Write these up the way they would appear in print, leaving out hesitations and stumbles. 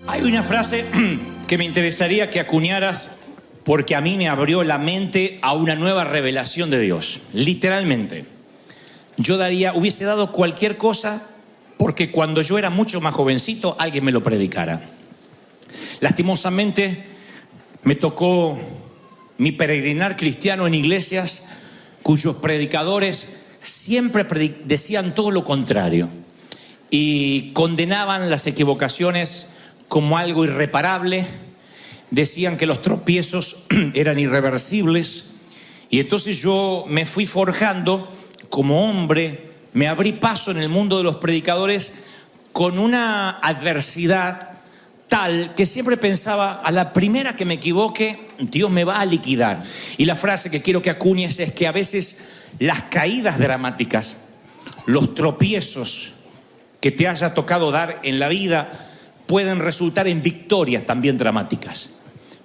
Hay una frase que me interesaría que acuñaras porque a mí me abrió la mente a una nueva revelación de Dios. Literalmente. Yo hubiese dado cualquier cosa porque cuando yo era mucho más jovencito alguien me lo predicara. Lastimosamente me tocó mi peregrinar cristiano en iglesias cuyos predicadores siempre decían todo lo contrario y condenaban las equivocaciones como algo irreparable. Decían que los tropiezos eran irreversibles y entonces yo me fui forjando como hombre, me abrí paso en el mundo de los predicadores con una adversidad tal que siempre pensaba, a la primera que me equivoque, Dios me va a liquidar. Y la frase que quiero que acuñes es que a veces las caídas dramáticas, los tropiezos que te haya tocado dar en la vida pueden resultar en victorias también dramáticas.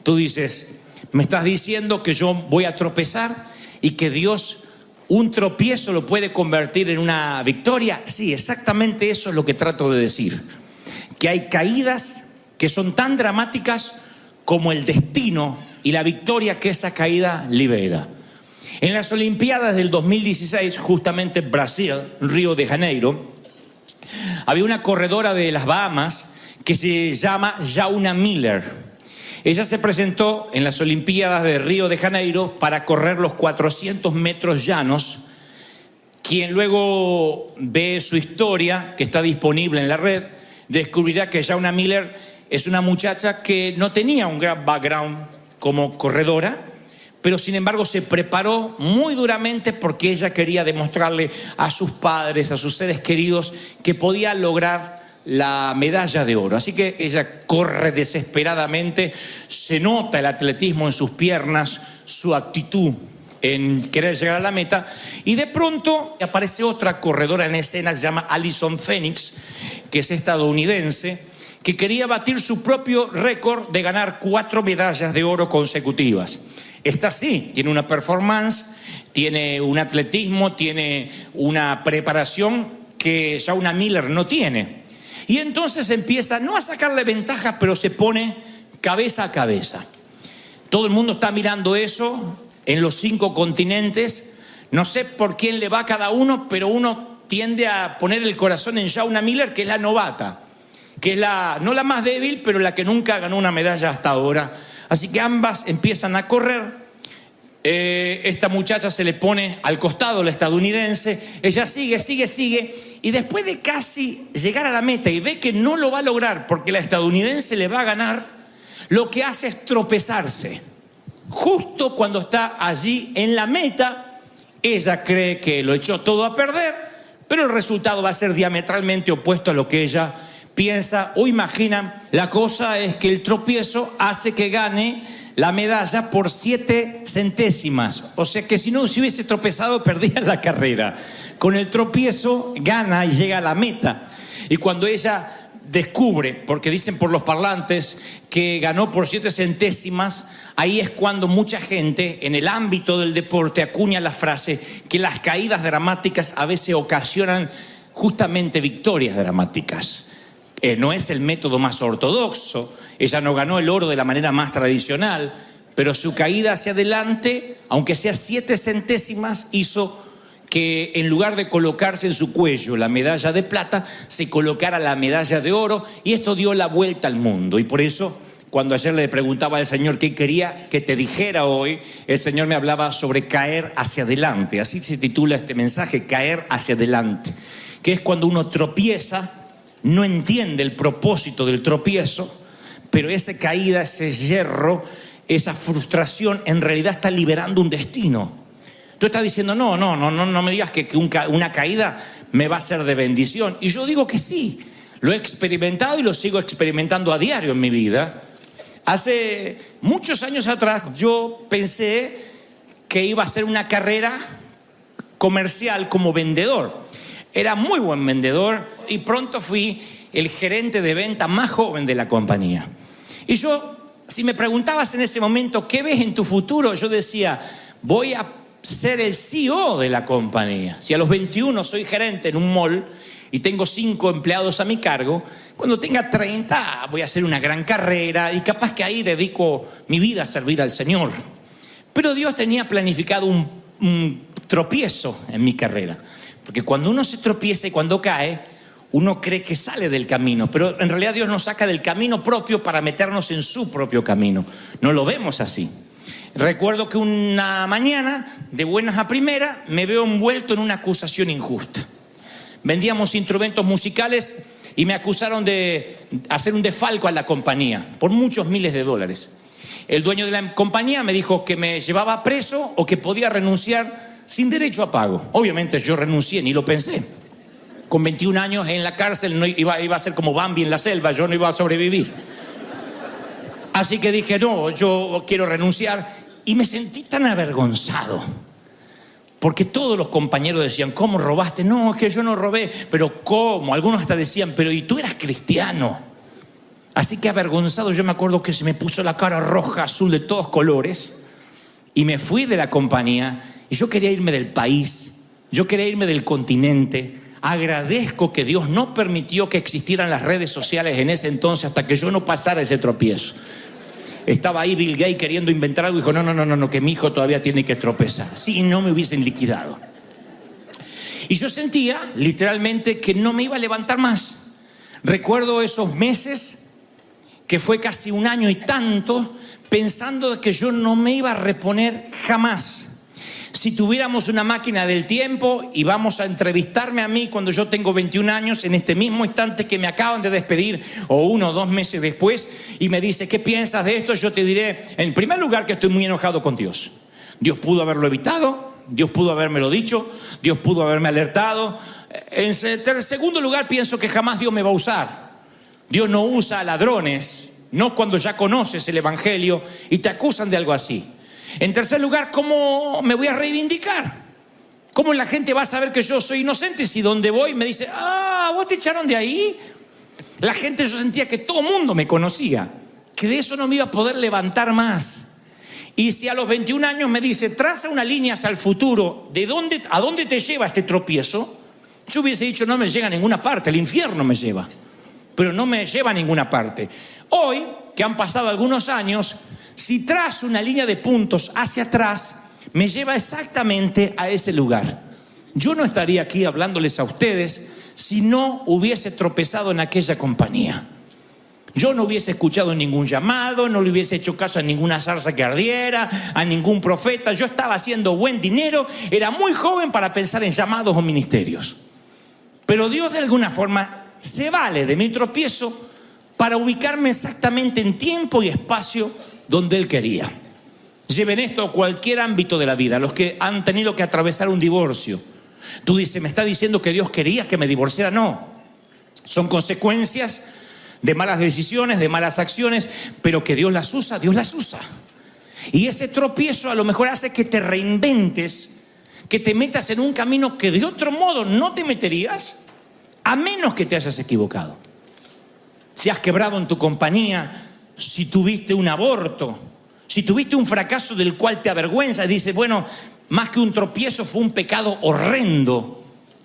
Tú dices, me estás diciendo que yo voy a tropezar y que Dios un tropiezo lo puede convertir en una victoria. Sí, exactamente eso es lo que trato de decir. Que hay caídas que son tan dramáticas como el destino y la victoria que esa caída libera. En las Olimpiadas del 2016, justamente en Brasil, Río de Janeiro, había una corredora de las Bahamas que se llama Shauna Miller. Ella se presentó en las Olimpiadas de Río de Janeiro para correr los 400 metros llanos. Quien luego ve su historia, que está disponible en la red, descubrirá que Shauna Miller es una muchacha que no tenía un gran background como corredora, pero sin embargo se preparó muy duramente porque ella quería demostrarle a sus padres, a sus seres queridos, que podía lograr la medalla de oro. Así que ella corre desesperadamente, se nota el atletismo en sus piernas, su actitud en querer llegar a la meta, y de pronto aparece otra corredora en escena que se llama Allyson Phoenix, que es estadounidense, que quería batir su propio récord de ganar 4 medallas de oro consecutivas. Esta sí, tiene una performance, tiene un atletismo, tiene una preparación que Shauna Miller no tiene. Y entonces empieza, no a sacarle ventaja, pero se pone cabeza a cabeza. Todo el mundo está mirando eso en los 5 continentes. No sé por quién le va a cada uno, pero uno tiende a poner el corazón en Shauna Miller, que es la novata, que es no la más débil, pero la que nunca ganó una medalla hasta ahora. Así que ambas empiezan a correr. Esta muchacha se le pone al costado, la estadounidense. Ella sigue, y después de casi llegar a la meta y ve que no lo va a lograr porque la estadounidense le va a ganar, lo que hace es tropezarse. Justo cuando está allí en la meta, ella cree que lo echó todo a perder, pero el resultado va a ser diametralmente opuesto a lo que ella piensa o imagina. La cosa es que el tropiezo hace que gane la medalla por 7 centésimas. O sea que si no se hubiese tropezado, perdía la carrera. Con el tropiezo gana y llega a la meta. Y cuando ella descubre, porque dicen por los parlantes que ganó por 7 centésimas, ahí es cuando mucha gente en el ámbito del deporte acuña la frase que las caídas dramáticas a veces ocasionan justamente victorias dramáticas. No es el método más ortodoxo. Ella no ganó el oro de la manera más tradicional, pero su caída hacia adelante, aunque sea 7 centésimas, hizo que en lugar de colocarse en su cuello la medalla de plata, se colocara la medalla de oro, y esto dio la vuelta al mundo. Y por eso, cuando ayer le preguntaba al Señor qué quería que te dijera hoy, el Señor me hablaba sobre caer hacia adelante. Así se titula este mensaje, caer hacia adelante, que es cuando uno tropieza, no entiende el propósito del tropiezo, pero esa caída, ese hierro, esa frustración en realidad está liberando un destino. Tú estás diciendo, no me digas que una caída me va a ser de bendición. Y yo digo que sí, lo he experimentado y lo sigo experimentando a diario en mi vida. Hace muchos años atrás yo pensé que iba a hacer una carrera comercial como vendedor. Era muy buen vendedor y pronto fui el gerente de venta más joven de la compañía. Y yo, si me preguntabas en ese momento, ¿qué ves en tu futuro? Yo decía, voy a ser el CEO de la compañía. Si a los 21 soy gerente en un mall y tengo 5 empleados a mi cargo. Cuando tenga 30 voy a hacer una gran carrera y capaz que ahí dedico mi vida a servir al Señor. Pero Dios tenía planificado un tropiezo en mi carrera. Porque cuando uno se tropieza y cuando cae, uno cree que sale del camino, pero en realidad Dios nos saca del camino propio para meternos en su propio camino. No lo vemos así. Recuerdo que una mañana, de buenas a primeras, me veo envuelto en una acusación injusta. Vendíamos instrumentos musicales y me acusaron de hacer un desfalco a la compañía por muchos miles de dólares. El dueño de la compañía me dijo que me llevaba preso o que podía renunciar sin derecho a pago. Obviamente yo renuncié, ni lo pensé. Con 21 años en la cárcel iba a ser como Bambi en la selva, yo no iba a sobrevivir. Así que dije, no, yo quiero renunciar. Y me sentí tan avergonzado. Porque todos los compañeros decían, ¿cómo robaste? No, es que yo no robé. Pero ¿cómo? Algunos hasta decían, pero ¿y tú eras cristiano? Así que avergonzado, yo me acuerdo que se me puso la cara roja, azul, de todos colores. Y me fui de la compañía. Y yo quería irme del país. Yo quería irme del continente. Agradezco que Dios no permitió que existieran las redes sociales en ese entonces hasta que yo no pasara ese tropiezo. Estaba ahí Bill Gates queriendo inventar algo y dijo, no, que mi hijo todavía tiene que tropezar. Si no me hubiesen liquidado. Y yo sentía literalmente que no me iba a levantar más. Recuerdo esos meses, que fue casi un año y tanto, pensando que yo no me iba a reponer jamás. Si tuviéramos una máquina del tiempo y vamos a entrevistarme a mí cuando yo tengo 21 años, en este mismo instante que me acaban de despedir, o 1 o 2 meses después, y me dice, ¿qué piensas de esto? Yo te diré, en primer lugar, que estoy muy enojado con Dios. Dios pudo haberlo evitado, Dios pudo habérmelo dicho, Dios pudo haberme alertado. En segundo lugar, pienso que jamás Dios me va a usar. Dios no usa a ladrones, no cuando ya conoces el Evangelio y te acusan de algo así. En tercer lugar, ¿cómo me voy a reivindicar? ¿Cómo la gente va a saber que yo soy inocente si donde voy me dice, ¿vos te echaron de ahí? La gente, yo sentía que todo el mundo me conocía, que de eso no me iba a poder levantar más. Y si a los 21 años me dice, traza una línea hacia el futuro, ¿a dónde te lleva este tropiezo? Yo hubiese dicho, no me llega a ninguna parte, el infierno me lleva, pero no me lleva a ninguna parte. Hoy, que han pasado algunos años, si trazo una línea de puntos hacia atrás, me lleva exactamente a ese lugar. Yo no estaría aquí hablándoles a ustedes si no hubiese tropezado en aquella compañía. Yo no hubiese escuchado ningún llamado, no le hubiese hecho caso a ninguna zarza que ardiera, a ningún profeta. Yo estaba haciendo buen dinero, era muy joven para pensar en llamados o ministerios. Pero Dios de alguna forma se vale de mi tropiezo para ubicarme exactamente en tiempo y espacio donde Él quería. Lleven esto a cualquier ámbito de la vida. Los que han tenido que atravesar un divorcio. Tú dices, ¿me está diciendo que Dios quería que me divorciara? No. Son consecuencias de malas decisiones, de malas acciones, pero que Dios las usa, Dios las usa. Y ese tropiezo a lo mejor hace que te reinventes, que te metas en un camino que de otro modo no te meterías, a menos que te hayas equivocado. Si has quebrado en tu compañía, si tuviste un aborto, si tuviste un fracaso del cual te avergüenzas y dices, bueno, más que un tropiezo fue un pecado horrendo.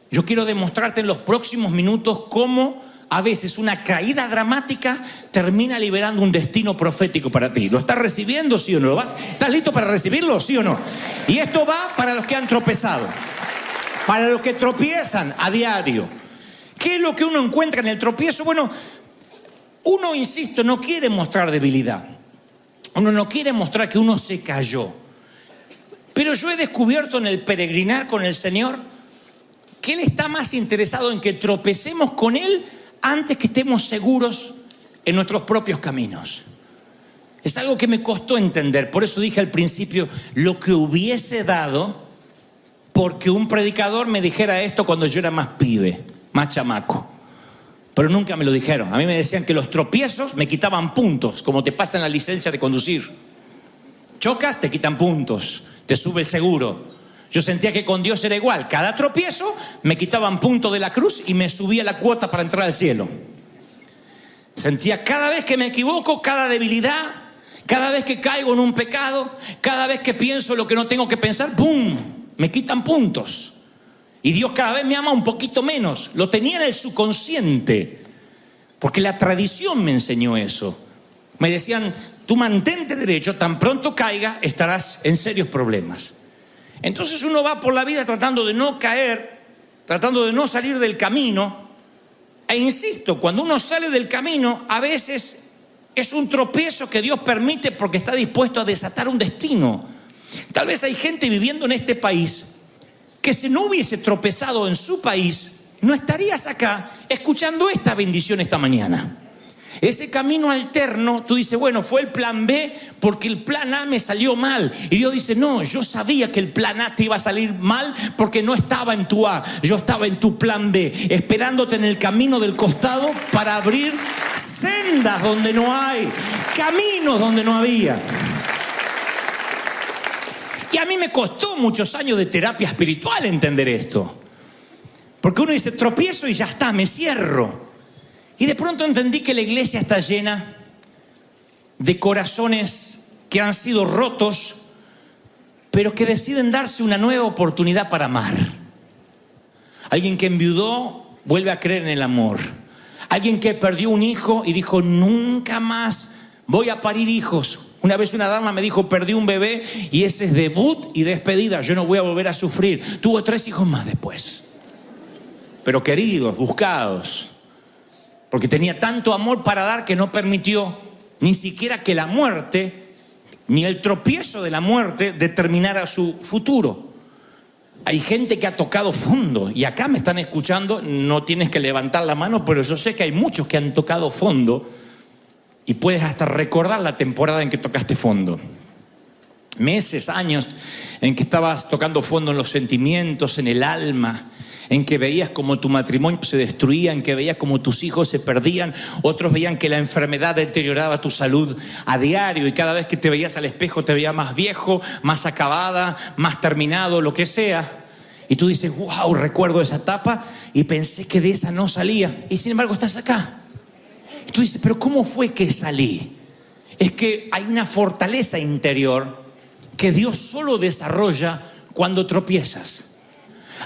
Yo quiero demostrarte en los próximos minutos cómo a veces una caída dramática termina liberando un destino profético para ti. ¿Lo estás recibiendo, sí o no? ¿Estás listo para recibirlo, sí o no? Y esto va para los que han tropezado, para los que tropiezan a diario. ¿Qué es lo que uno encuentra en el tropiezo? Bueno, uno, insisto, no quiere mostrar debilidad. Uno no quiere mostrar que uno se cayó. Pero yo he descubierto en el peregrinar con el Señor que Él está más interesado en que tropecemos con Él antes que estemos seguros en nuestros propios caminos. Es algo que me costó entender. Por eso dije al principio, lo que hubiese dado porque un predicador me dijera esto cuando yo era más pibe, más chamaco. Pero nunca me lo dijeron. A mí me decían que los tropiezos me quitaban puntos, como te pasa en la licencia de conducir. Chocas, te quitan puntos, te sube el seguro. Yo sentía que con Dios era igual. Cada tropiezo me quitaban puntos de la cruz y me subía la cuota para entrar al cielo. Sentía cada vez que me equivoco, cada debilidad, cada vez que caigo en un pecado, cada vez que pienso lo que no tengo que pensar, ¡pum!, me quitan puntos. Y Dios cada vez me ama un poquito menos. Lo tenía en el subconsciente, porque la tradición me enseñó eso. Me decían, tú mantente derecho, tan pronto caiga, estarás en serios problemas. Entonces uno va por la vida tratando de no caer, tratando de no salir del camino. E insisto, cuando uno sale del camino, a veces es un tropiezo que Dios permite porque está dispuesto a desatar un destino. Tal vez hay gente viviendo en este país que si no hubiese tropezado en su país, no estarías acá escuchando esta bendición esta mañana. Ese camino alterno, tú dices, bueno, fue el plan B porque el plan A me salió mal. Y Dios dice, no, yo sabía que el plan A te iba a salir mal porque no estaba en tu A, yo estaba en tu plan B, esperándote en el camino del costado para abrir sendas donde no hay, caminos donde no había. Y a mí me costó muchos años de terapia espiritual entender esto. Porque uno dice, tropiezo y ya está, me cierro. Y de pronto entendí que la iglesia está llena de corazones que han sido rotos, pero que deciden darse una nueva oportunidad para amar. Alguien que enviudó vuelve a creer en el amor. Alguien que perdió un hijo y dijo, nunca más voy a parir hijos. Una vez una dama me dijo, perdí un bebé y ese es debut y despedida, yo no voy a volver a sufrir. Tuvo 3 hijos más después, pero queridos, buscados, porque tenía tanto amor para dar que no permitió ni siquiera que la muerte, ni el tropiezo de la muerte determinara su futuro. Hay gente que ha tocado fondo y acá me están escuchando, no tienes que levantar la mano, pero yo sé que hay muchos que han tocado fondo. Y puedes hasta recordar la temporada en que tocaste fondo. Meses, años en que estabas tocando fondo en los sentimientos, en el alma, en que veías como tu matrimonio se destruía, en que veías como tus hijos se perdían, otros veían que la enfermedad deterioraba tu salud a diario y cada vez que te veías al espejo te veías más viejo, más acabada, más terminado, lo que sea. Y tú dices, wow, recuerdo esa etapa y pensé que de esa no salía. Y sin embargo estás acá. Tú dices, pero ¿cómo fue que salí? Es que hay una fortaleza interior que Dios solo desarrolla cuando tropiezas.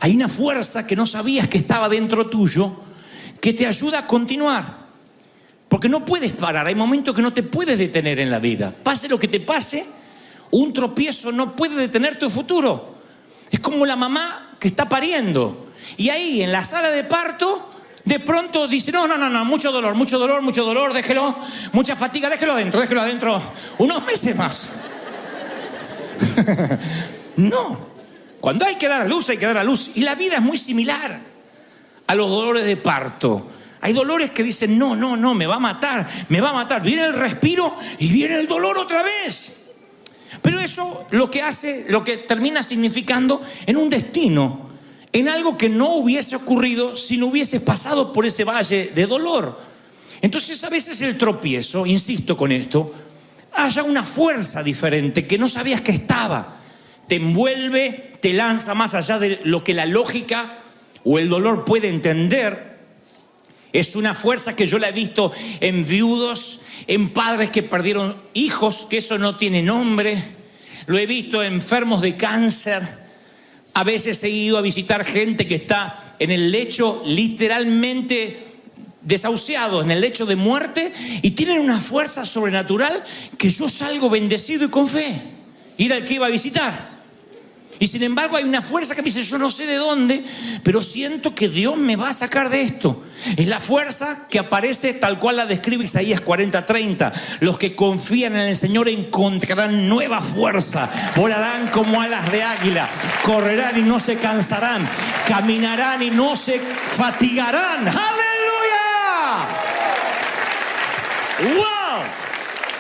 Hay una fuerza que no sabías que estaba dentro tuyo que te ayuda a continuar. Porque no puedes parar, hay momentos que no te puedes detener en la vida. Pase lo que te pase, un tropiezo no puede detener tu futuro. Es como la mamá que está pariendo y ahí en la sala de parto de pronto dice, no, mucho dolor, déjelo, mucha fatiga, déjelo adentro, unos meses más. No, cuando hay que dar a luz, hay que dar a luz. Y la vida es muy similar a los dolores de parto. Hay dolores que dicen, no, me va a matar. Viene el respiro y viene el dolor otra vez. Pero eso lo que termina significando en un destino, en algo que no hubiese ocurrido si no hubieses pasado por ese valle de dolor. Entonces a veces el tropiezo, insisto con esto, haya una fuerza diferente que no sabías que estaba. Te envuelve, te lanza más allá de lo que la lógica o el dolor puede entender. Es una fuerza que yo la he visto en viudos, en padres que perdieron hijos, que eso no tiene nombre. Lo he visto en enfermos de cáncer. A veces he ido a visitar gente que está en el lecho literalmente desahuciado, en el lecho de muerte, y tienen una fuerza sobrenatural que yo salgo bendecido y con fe. Ir al que iba a visitar. Y sin embargo hay una fuerza que me dice, yo no sé de dónde, pero siento que Dios me va a sacar de esto. Es la fuerza que aparece tal cual la describe Isaías 40:30. Los que confían en el Señor encontrarán nueva fuerza, volarán como alas de águila, correrán y no se cansarán, caminarán y no se fatigarán. ¡Aleluya! ¡Wow!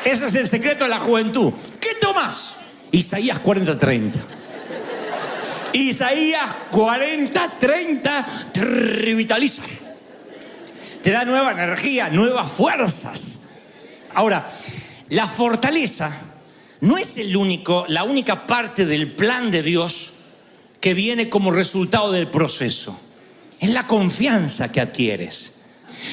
Ese es el secreto de la juventud. ¿Qué tomas? Isaías 40:30. Isaías 40:30 te revitaliza, te da nueva energía, nuevas fuerzas. Ahora, la fortaleza no es la única parte del plan de Dios que viene como resultado del proceso. Es la confianza que adquieres.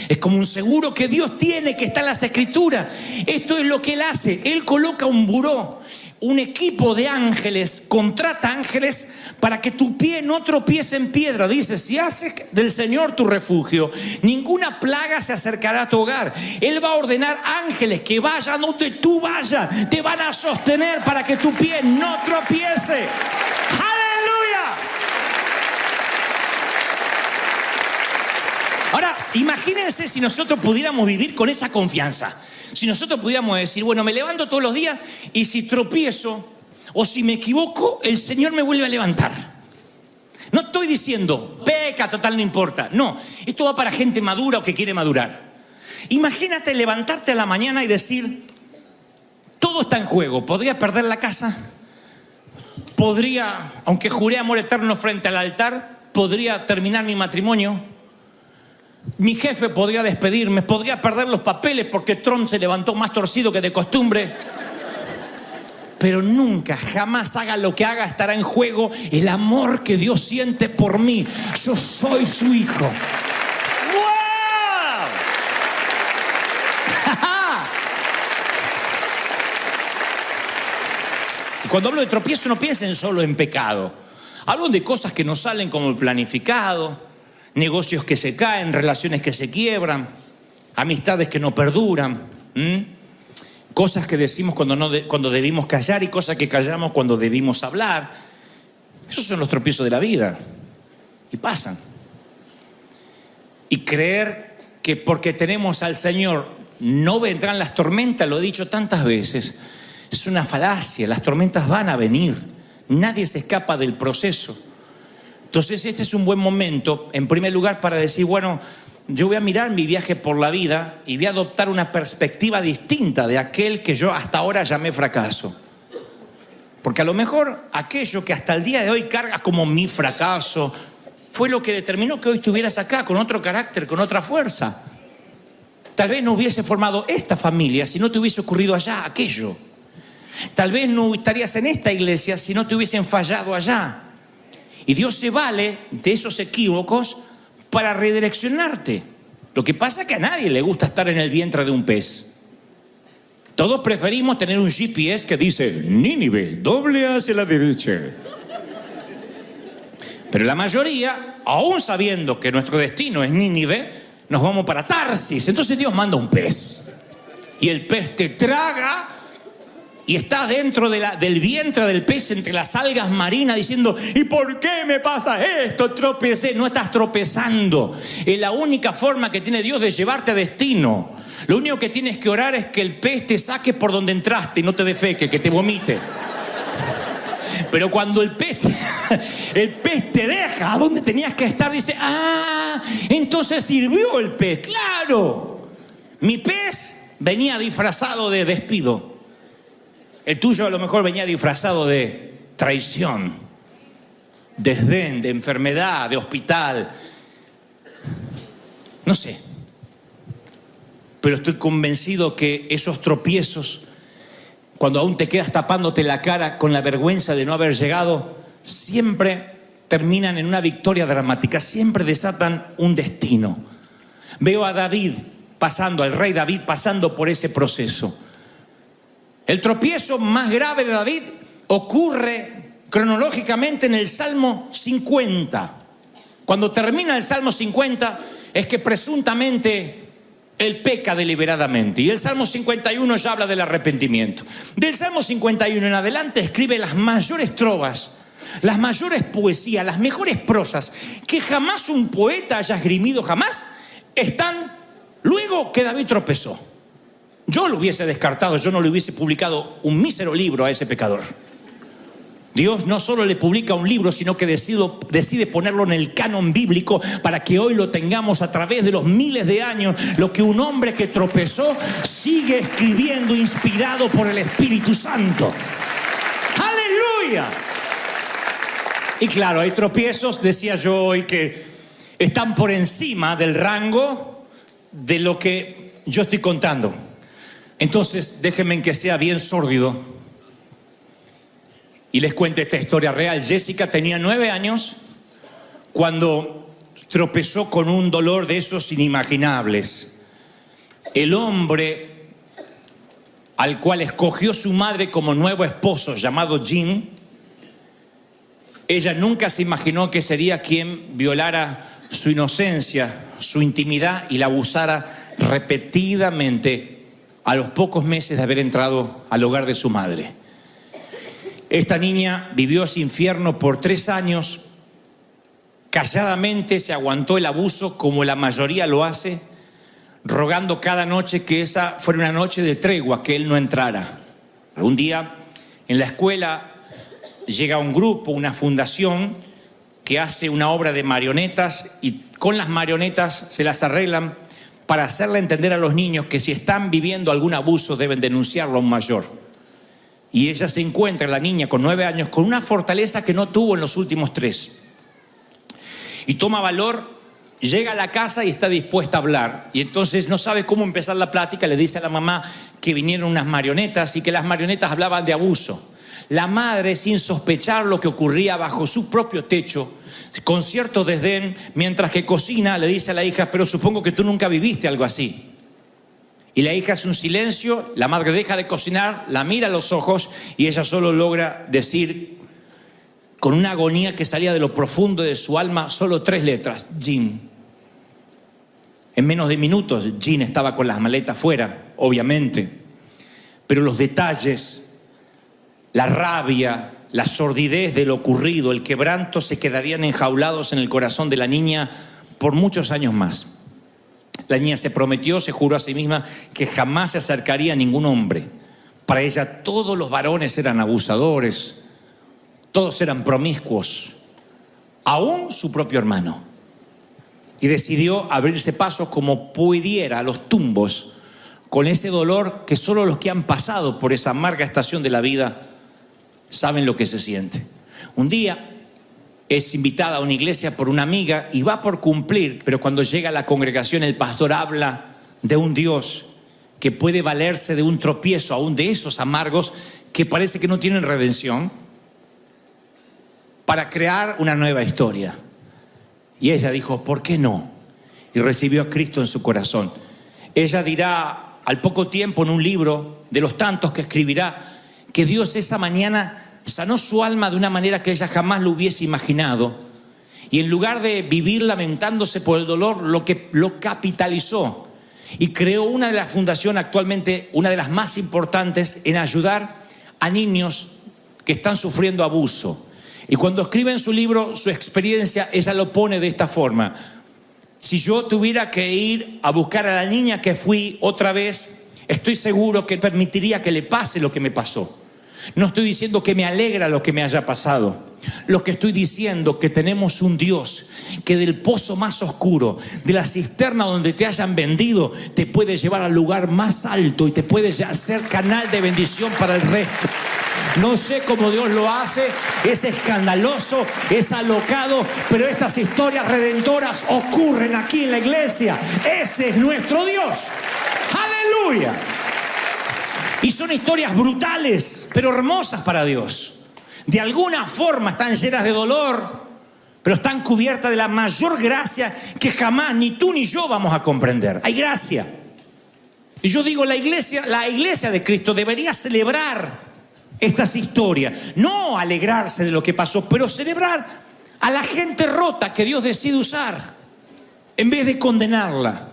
Es como un seguro que Dios tiene, que está en las Escrituras. Esto es lo que Él hace. Él coloca un buró, un equipo de ángeles, contrata ángeles para que tu pie no tropiece en piedra. Dice, si haces del Señor tu refugio, ninguna plaga se acercará a tu hogar. Él va a ordenar ángeles que vayan donde tú vayas, te van a sostener para que tu pie no tropiece. ¡Aleluya! Ahora, imagínense si nosotros pudiéramos vivir con esa confianza. Si nosotros pudiéramos decir, bueno, me levanto todos los días y si tropiezo o si me equivoco, el Señor me vuelve a levantar. No estoy diciendo, peca, total, no importa. No, esto va para gente madura o que quiere madurar. Imagínate levantarte a la mañana y decir, todo está en juego. Podría perder la casa, podría, aunque juré amor eterno frente al altar, podría terminar mi matrimonio. Mi jefe podría despedirme, podría perder los papeles porque Trump se levantó más torcido que de costumbre. Pero nunca, jamás haga lo que haga, estará en juego el amor que Dios siente por mí. Yo soy su hijo. ¡Wow! Cuando hablo de tropiezo no piensen solo en pecado. Hablo de cosas que no salen como el planificado. Negocios que se caen, relaciones que se quiebran, amistades que no perduran, cosas que decimos cuando debimos callar y cosas que callamos cuando debimos hablar. Esos son los tropiezos de la vida y pasan. Y creer que porque tenemos al Señor no vendrán las tormentas, lo he dicho tantas veces, es una falacia. Las tormentas van a venir, nadie se escapa del proceso. Entonces este es un buen momento, en primer lugar, para decir, bueno, yo voy a mirar mi viaje por la vida y voy a adoptar una perspectiva distinta de aquel que yo hasta ahora llamé fracaso. Porque a lo mejor aquello que hasta el día de hoy cargas como mi fracaso fue lo que determinó que hoy estuvieras acá con otro carácter, con otra fuerza. Tal vez no hubiese formado esta familia si no te hubiese ocurrido allá aquello. Tal vez no estarías en esta iglesia si no te hubiesen fallado allá. Y Dios se vale de esos equívocos para redireccionarte. Lo que pasa es que a nadie le gusta estar en el vientre de un pez. Todos preferimos tener un GPS que dice Nínive, doble hacia la derecha. Pero la mayoría, aún sabiendo que nuestro destino es Nínive, nos vamos para Tarsis. Entonces Dios manda un pez. Y el pez te traga y estás dentro del vientre del pez, entre las algas marinas, diciendo, ¿y por qué me pasa esto? Tropecé. No estás tropezando. Es la única forma que tiene Dios de llevarte a destino. Lo único que tienes que orar es que el pez te saque por donde entraste y no te defeque, que te vomite. Pero cuando el pez te deja a donde tenías que estar, dice, entonces sirvió el pez. ¡Claro! Mi pez venía disfrazado de despido. El tuyo a lo mejor venía disfrazado de traición, desdén, de enfermedad, de hospital. No sé. Pero estoy convencido que esos tropiezos, cuando aún te quedas tapándote la cara con la vergüenza de no haber llegado, siempre terminan en una victoria dramática, siempre desatan un destino. Veo a David pasando, al rey David pasando por ese proceso. El tropiezo más grave de David ocurre cronológicamente en el Salmo 50. Cuando termina el Salmo 50 es que presuntamente él peca deliberadamente. Y el Salmo 51 ya habla del arrepentimiento. Del Salmo 51 en adelante escribe las mayores trovas, las mayores poesías, las mejores prosas que jamás un poeta haya esgrimido, jamás, están luego que David tropezó. Yo lo hubiese descartado, yo no le hubiese publicado un mísero libro a ese pecador. Dios no solo le publica un libro, sino que decide ponerlo en el canon bíblico para que hoy lo tengamos a través de los miles de años. Lo que un hombre que tropezó sigue escribiendo, inspirado por el Espíritu Santo. ¡Aleluya! Y claro, hay tropiezos, decía yo hoy, que están por encima del rango de lo que yo estoy contando. Entonces, déjenme que sea bien sórdido y les cuento esta historia real. Jessica tenía 9 años cuando tropezó con un dolor de esos inimaginables. El hombre al cual escogió su madre como nuevo esposo, llamado Jim, ella nunca se imaginó que sería quien violara su inocencia, su intimidad y la abusara repetidamente a los pocos meses de haber entrado al hogar de su madre. Esta niña vivió ese infierno por 3 años, calladamente se aguantó el abuso como la mayoría lo hace, rogando cada noche que esa fuera una noche de tregua, que él no entrara. Un día en la escuela llega un grupo, una fundación que hace una obra de marionetas y con las marionetas se las arreglan para hacerle entender a los niños que si están viviendo algún abuso deben denunciarlo a un mayor. Y ella se encuentra, la niña con 9 años, con una fortaleza que no tuvo en los últimos 3. Y toma valor, llega a la casa y está dispuesta a hablar. Y entonces no sabe cómo empezar la plática, le dice a la mamá que vinieron unas marionetas y que las marionetas hablaban de abuso. La madre, sin sospechar lo que ocurría bajo su propio techo, con cierto desdén, mientras que cocina, le dice a la hija: pero supongo que tú nunca viviste algo así. Y la hija hace un silencio, la madre deja de cocinar, la mira a los ojos y ella solo logra decir, con una agonía que salía de lo profundo de su alma, solo 3 letras: Jim. En menos de minutos, Jim estaba con las maletas fuera, obviamente. Pero los detalles, la rabia, la sordidez de lo ocurrido, el quebranto se quedarían enjaulados en el corazón de la niña por muchos años más. La niña se prometió, se juró a sí misma que jamás se acercaría a ningún hombre. Para ella todos los varones eran abusadores, todos eran promiscuos, aún su propio hermano. Y decidió abrirse paso como pudiera a los tumbos, con ese dolor que solo los que han pasado por esa amarga estación de la vida saben lo que se siente. Un día es invitada a una iglesia por una amiga y va por cumplir, pero cuando llega a la congregación el pastor habla de un Dios que puede valerse de un tropiezo, aún de esos amargos que parece que no tienen redención, para crear una nueva historia. Y ella dijo: ¿por qué no? Y recibió a Cristo en su corazón. Ella dirá al poco tiempo en un libro de los tantos que escribirá que Dios esa mañana sanó su alma de una manera que ella jamás lo hubiese imaginado. Y en lugar de vivir lamentándose por el dolor, lo capitalizó. Y creó una de las fundaciones actualmente, una de las más importantes en ayudar a niños que están sufriendo abuso. Y cuando escribe en su libro su experiencia, ella lo pone de esta forma: si yo tuviera que ir a buscar a la niña que fui otra vez, estoy seguro que permitiría que le pase lo que me pasó. No estoy diciendo que me alegra lo que me haya pasado. Lo que estoy diciendo es que tenemos un Dios que del pozo más oscuro, de la cisterna donde te hayan vendido, te puede llevar al lugar más alto y te puede hacer canal de bendición para el resto. No sé cómo Dios lo hace, es escandaloso, es alocado, pero estas historias redentoras ocurren aquí en la iglesia. Ese es nuestro Dios. ¡Aleluya! Y son historias brutales, pero hermosas para Dios. De alguna forma están llenas de dolor, pero están cubiertas de la mayor gracia que jamás ni tú ni yo vamos a comprender. Hay gracia. Y yo digo, la iglesia de Cristo debería celebrar estas historias. No alegrarse de lo que pasó, pero celebrar a la gente rota que Dios decide usar. En vez de condenarla,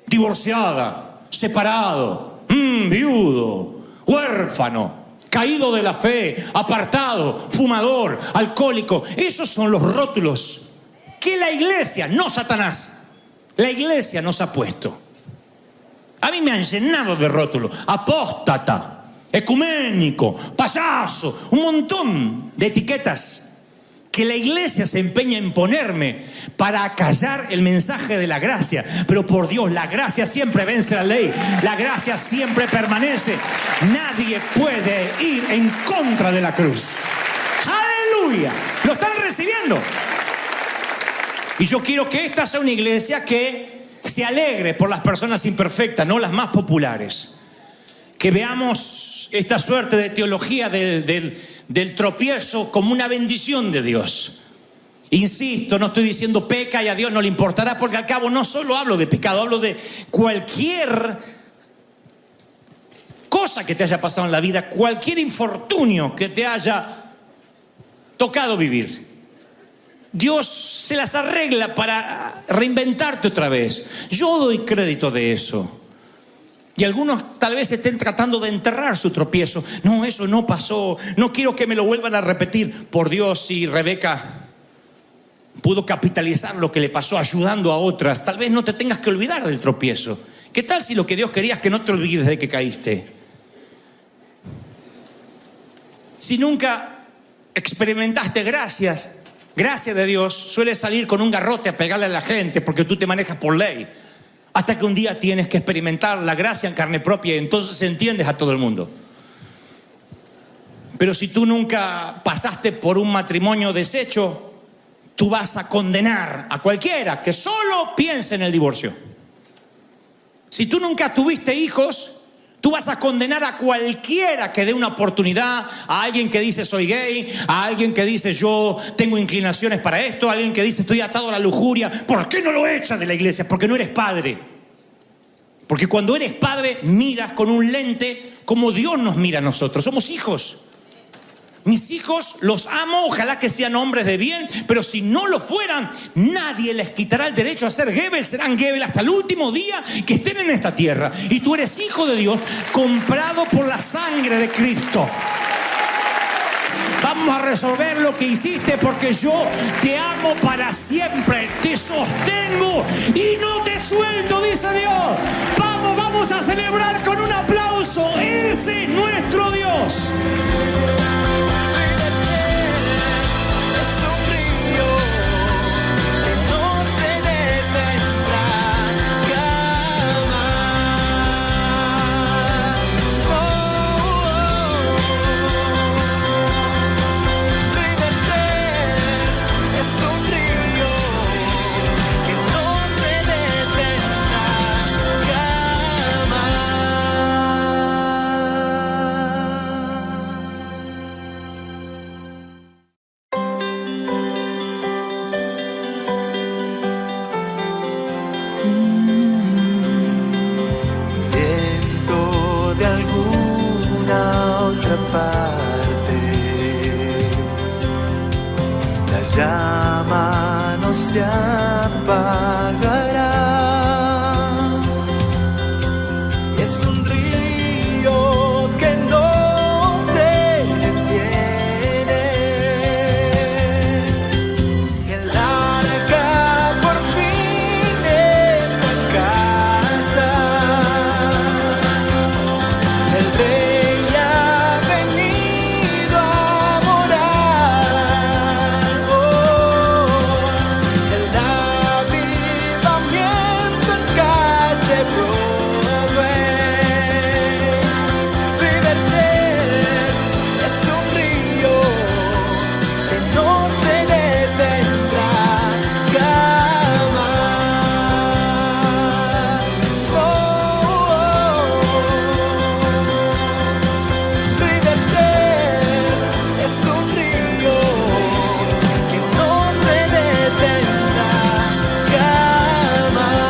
divorciada, separado, viudo, huérfano, caído de la fe, apartado, fumador, alcohólico. Esos son los rótulos que la iglesia, no Satanás, la iglesia nos ha puesto. A mí me han llenado de rótulos: apóstata, ecuménico, payaso, un montón de etiquetas que la iglesia se empeña en ponerme para acallar el mensaje de la gracia. Pero por Dios, la gracia siempre vence la ley. La gracia siempre permanece. Nadie puede ir en contra de la cruz. ¡Aleluya! ¿Lo están recibiendo? Y yo quiero que esta sea una iglesia que se alegre por las personas imperfectas, no las más populares. Que veamos esta suerte de teología del tropiezo como una bendición de Dios. Insisto, no estoy diciendo peca y a Dios no le importará, porque al cabo no solo hablo de pecado, hablo de cualquier cosa cosa que te haya pasado en la vida, cualquier infortunio que te haya tocado vivir, Dios se las arregla para reinventarte otra vez. Yo doy crédito de eso. Y algunos tal vez estén tratando de enterrar su tropiezo. No, eso no pasó. No quiero que me lo vuelvan a repetir. Por Dios, si Rebeca pudo capitalizar lo que le pasó ayudando a otras, tal vez no te tengas que olvidar del tropiezo. ¿Qué tal si lo que Dios quería es que no te olvides de que caíste? Si nunca experimentaste gracia de Dios, sueles salir con un garrote a pegarle a la gente porque tú te manejas por ley. Hasta que un día tienes que experimentar la gracia en carne propia y entonces entiendes a todo el mundo. Pero si tú nunca pasaste por un matrimonio deshecho, tú vas a condenar a cualquiera que solo piense en el divorcio. Si tú nunca tuviste hijos, tú vas a condenar a cualquiera que dé una oportunidad, a alguien que dice soy gay, a alguien que dice yo tengo inclinaciones para esto, a alguien que dice estoy atado a la lujuria. ¿Por qué no lo echan de la iglesia? Porque no eres padre. Porque cuando eres padre miras con un lente como Dios nos mira a nosotros. Somos hijos. Mis hijos los amo, ojalá que sean hombres de bien, pero si no lo fueran, nadie les quitará el derecho a ser Gebel. Serán Gebel hasta el último día que estén en esta tierra. Y tú eres hijo de Dios, comprado por la sangre de Cristo. Vamos a resolver lo que hiciste porque yo te amo para siempre. Te sostengo y no te suelto, dice Dios. Vamos a celebrar con un aplauso. Ese es nuestro Dios. Llama no se apagará. Es un río que no se detiene. El arca por fin está en casa. El rey ha venido a morar. El avivamiento en calle Broadway. River Jet es un río que no se detendrá jamás. River Jet es un río que no se detendrá jamás.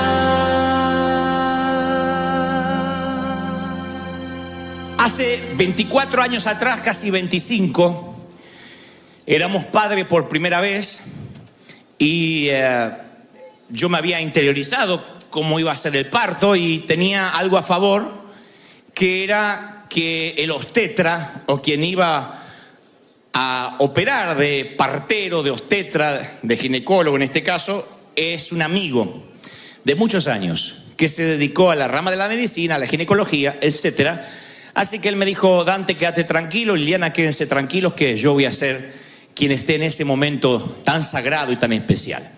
Hace 24 años atrás, casi 25, éramos padres por primera vez y yo me había interiorizado cómo iba a ser el parto y tenía algo a favor, que era que el obstetra o quien iba a operar de partero, de obstetra, de ginecólogo en este caso, es un amigo de muchos años que se dedicó a la rama de la medicina, a la ginecología, etcétera. Así que él me dijo, Dante, quédate tranquilo, Liliana, quédense tranquilos, que yo voy a ser quien esté en ese momento tan sagrado y tan especial.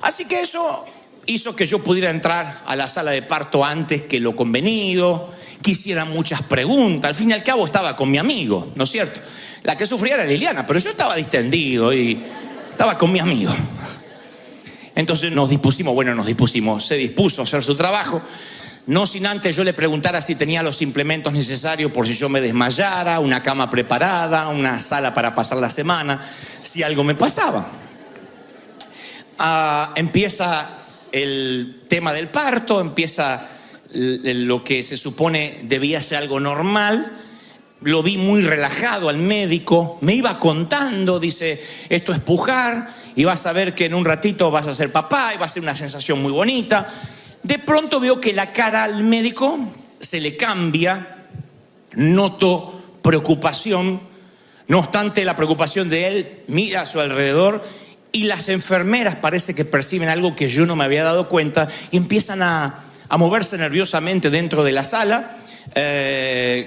Así que eso hizo que yo pudiera entrar a la sala de parto antes que lo convenido, que hiciera muchas preguntas. Al fin y al cabo estaba con mi amigo, ¿no es cierto? La que sufría era Liliana, pero yo estaba distendido y estaba con mi amigo. Entonces se dispuso a hacer su trabajo. No sin antes yo le preguntara si tenía los implementos necesarios por si yo me desmayara, una cama preparada, una sala para pasar la semana, si algo me pasaba. Empieza el tema del parto, empieza lo que se supone debía ser algo normal. Lo vi muy relajado al médico, me iba contando, dice, esto es pujar y vas a ver que en un ratito vas a ser papá y va a ser una sensación muy bonita. De pronto veo que la cara al médico se le cambia, noto preocupación. No obstante, la preocupación de él mira a su alrededor y las enfermeras parece que perciben algo que yo no me había dado cuenta y empiezan a moverse nerviosamente dentro de la sala.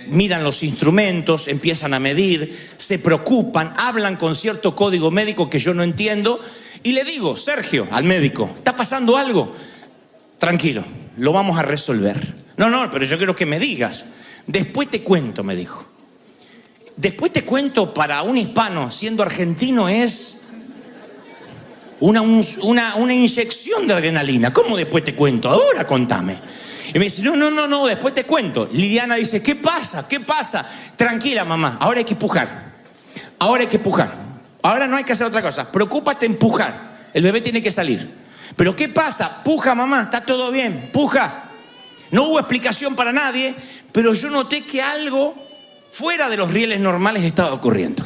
Miran los instrumentos, empiezan a medir, se preocupan, hablan con cierto código médico que yo no entiendo y le digo, Sergio, al médico, ¿está pasando algo? Tranquilo, lo vamos a resolver. No, pero yo quiero que me digas. Después te cuento, me dijo. Después te cuento, para un hispano, siendo argentino, es una inyección de adrenalina. ¿Cómo después te cuento? Ahora contame. Y me dice, no, después te cuento. Liliana dice, ¿qué pasa? Tranquila, mamá, ahora hay que empujar. Ahora no hay que hacer otra cosa. Preocúpate en empujar. El bebé tiene que salir. ¿Pero qué pasa? Puja, mamá, está todo bien, puja. No hubo explicación para nadie, pero yo noté que algo fuera de los rieles normales estaba ocurriendo.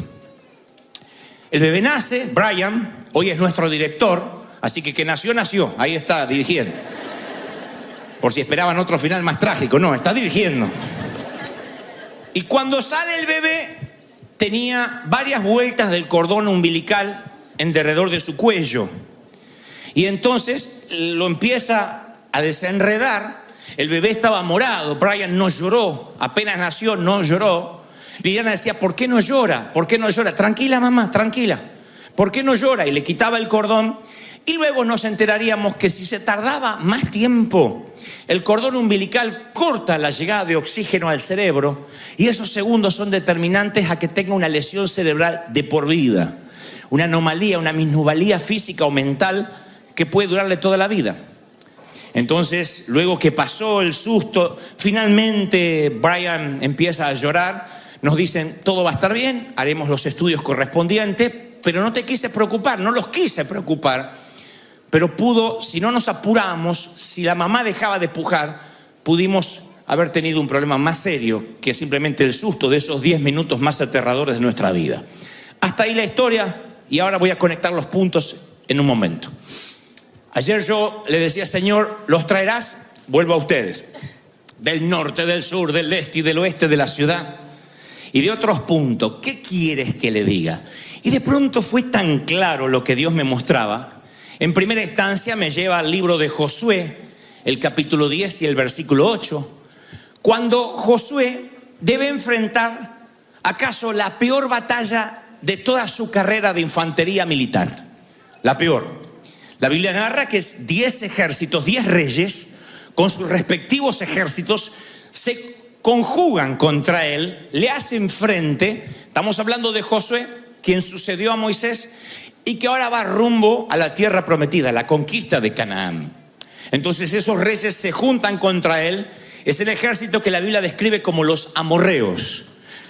El bebé nace, Brian, hoy es nuestro director, así que nació, ahí está, dirigiendo. Por si esperaban otro final más trágico, no, está dirigiendo. Y cuando sale el bebé, tenía varias vueltas del cordón umbilical en derredor de su cuello. Y entonces lo empieza a desenredar. El bebé estaba morado, Brian no lloró, apenas nació no lloró. Liliana decía, ¿por qué no llora? Tranquila, mamá, tranquila. ¿Por qué no llora? Y le quitaba el cordón. Y luego nos enteraríamos que si se tardaba más tiempo, el cordón umbilical corta la llegada de oxígeno al cerebro y esos segundos son determinantes a que tenga una lesión cerebral de por vida. Una anomalía, una minusvalía física o mental que puede durarle toda la vida. Entonces, luego que pasó el susto, finalmente Brian empieza a llorar. Nos dicen, todo va a estar bien, haremos los estudios correspondientes, pero no los quise preocupar. Pero si no nos apuramos, si la mamá dejaba de pujar, pudimos haber tenido un problema más serio que simplemente el susto de esos 10 minutos más aterradores de nuestra vida. Hasta ahí la historia y ahora voy a conectar los puntos en un momento. Ayer yo le decía, Señor, ¿los traerás? Vuelvo a ustedes. Del norte, del sur, del este y del oeste de la ciudad. Y de otros puntos, ¿qué quieres que le diga? Y de pronto fue tan claro lo que Dios me mostraba. En primera instancia me lleva al libro de Josué, el capítulo 10 y el versículo 8, cuando Josué debe enfrentar acaso la peor batalla de toda su carrera de infantería militar. La peor. La Biblia narra que 10 ejércitos, 10 reyes, con sus respectivos ejércitos, se conjugan contra él, le hacen frente. Estamos hablando de Josué, quien sucedió a Moisés y que ahora va rumbo a la tierra prometida, la conquista de Canaán. Entonces esos reyes se juntan contra él. Es el ejército que la Biblia describe como los amorreos.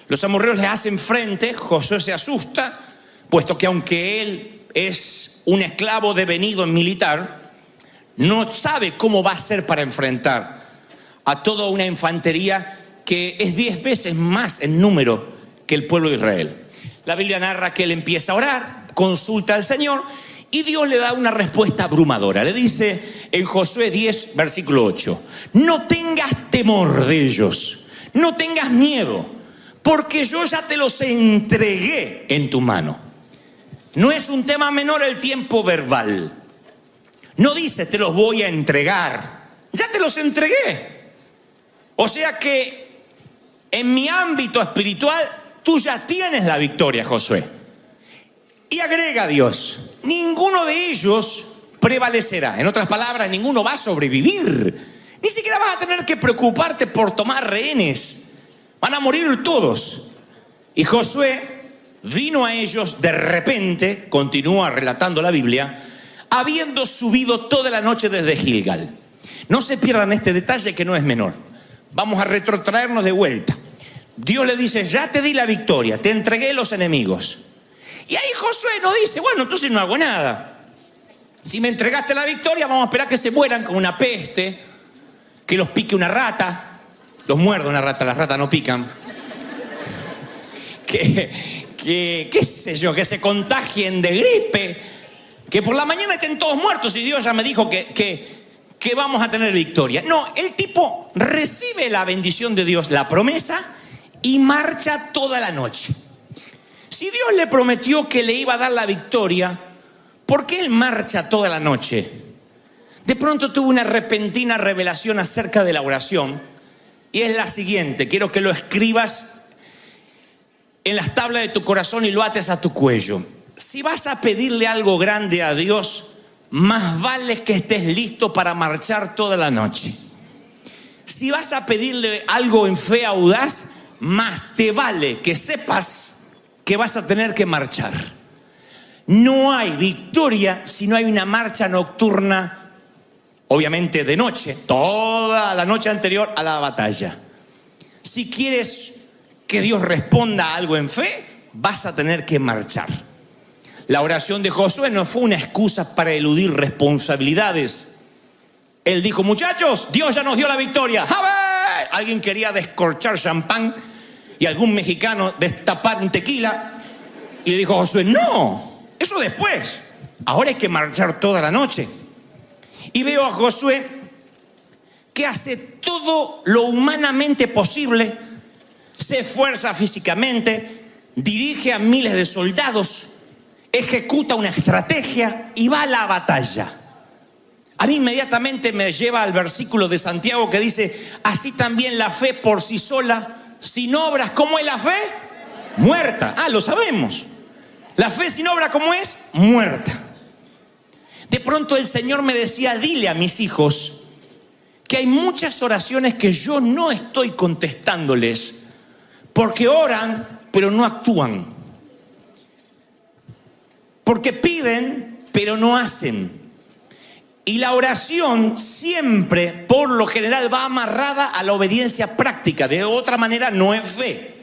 Los amorreos le hacen frente. Josué se asusta, puesto que aunque él es un esclavo devenido en militar, no sabe cómo va a ser para enfrentar a toda una infantería que es 10 veces más en número que el pueblo de Israel. La Biblia narra que él empieza a orar, consulta al Señor y Dios le da una respuesta abrumadora. Le dice en Josué 10, versículo 8, no tengas temor de ellos, no tengas miedo, porque yo ya te los entregué en tu mano. No es un tema menor el tiempo verbal. No dice te los voy a entregar, ya te los entregué. O sea que en mi ámbito espiritual tú ya tienes la victoria, Josué. Y agrega Dios, ninguno de ellos prevalecerá. En otras palabras, ninguno va a sobrevivir. Ni siquiera vas a tener que preocuparte por tomar rehenes. Van a morir todos. Y Josué vino a ellos de repente, continúa relatando la Biblia, habiendo subido toda la noche desde Gilgal. No se pierdan este detalle que no es menor. Vamos a retrotraernos de vuelta. Dios le dice, ya te di la victoria, te entregué los enemigos. Y ahí Josué no dice, bueno, entonces no hago nada. Si me entregaste la victoria, vamos a esperar que se mueran con una peste. que los pique una rata, los muerde una rata, las ratas no pican, qué sé yo, que se contagien de gripe, que por la mañana estén todos muertos y Dios ya me dijo que vamos a tener victoria. No, el tipo recibe la bendición de Dios, la promesa, y marcha toda la noche. Si Dios le prometió que le iba a dar la victoria, ¿por qué él marcha toda la noche? De pronto tuvo una repentina revelación acerca de la oración, y es la siguiente. Quiero que lo escribas en las tablas de tu corazón y lo ates a tu cuello. Si vas a pedirle algo grande a Dios, más vale que estés listo para marchar toda la noche. Si vas a pedirle algo en fe audaz, más te vale que sepas que vas a tener que marchar. No hay victoria si no hay una marcha nocturna, obviamente de noche, toda la noche anterior a la batalla. Si quieres que Dios responda a algo en fe, vas a tener que marchar. La oración de Josué no fue una excusa para eludir responsabilidades. Él dijo: muchachos, Dios ya nos dio la victoria. ¡Javé! Alguien quería descorchar champán y algún mexicano destapar un tequila, y le dijo a Josué: no, eso después. Ahora hay que marchar toda la noche. Y veo a Josué que hace todo lo humanamente posible, se esfuerza físicamente, dirige a miles de soldados, ejecuta una estrategia y va a la batalla. A mí inmediatamente me lleva al versículo de Santiago que dice: así también la fe por sí sola, sin obras, ¿cómo es la fe? Muerta. Lo sabemos. La fe sin obra, ¿cómo es? Muerta. De pronto el Señor me decía: dile a mis hijos que hay muchas oraciones que yo no estoy contestándoles, porque oran pero no actúan, porque piden pero no hacen. Y la oración siempre, por lo general, va amarrada a la obediencia práctica. De otra manera no es fe.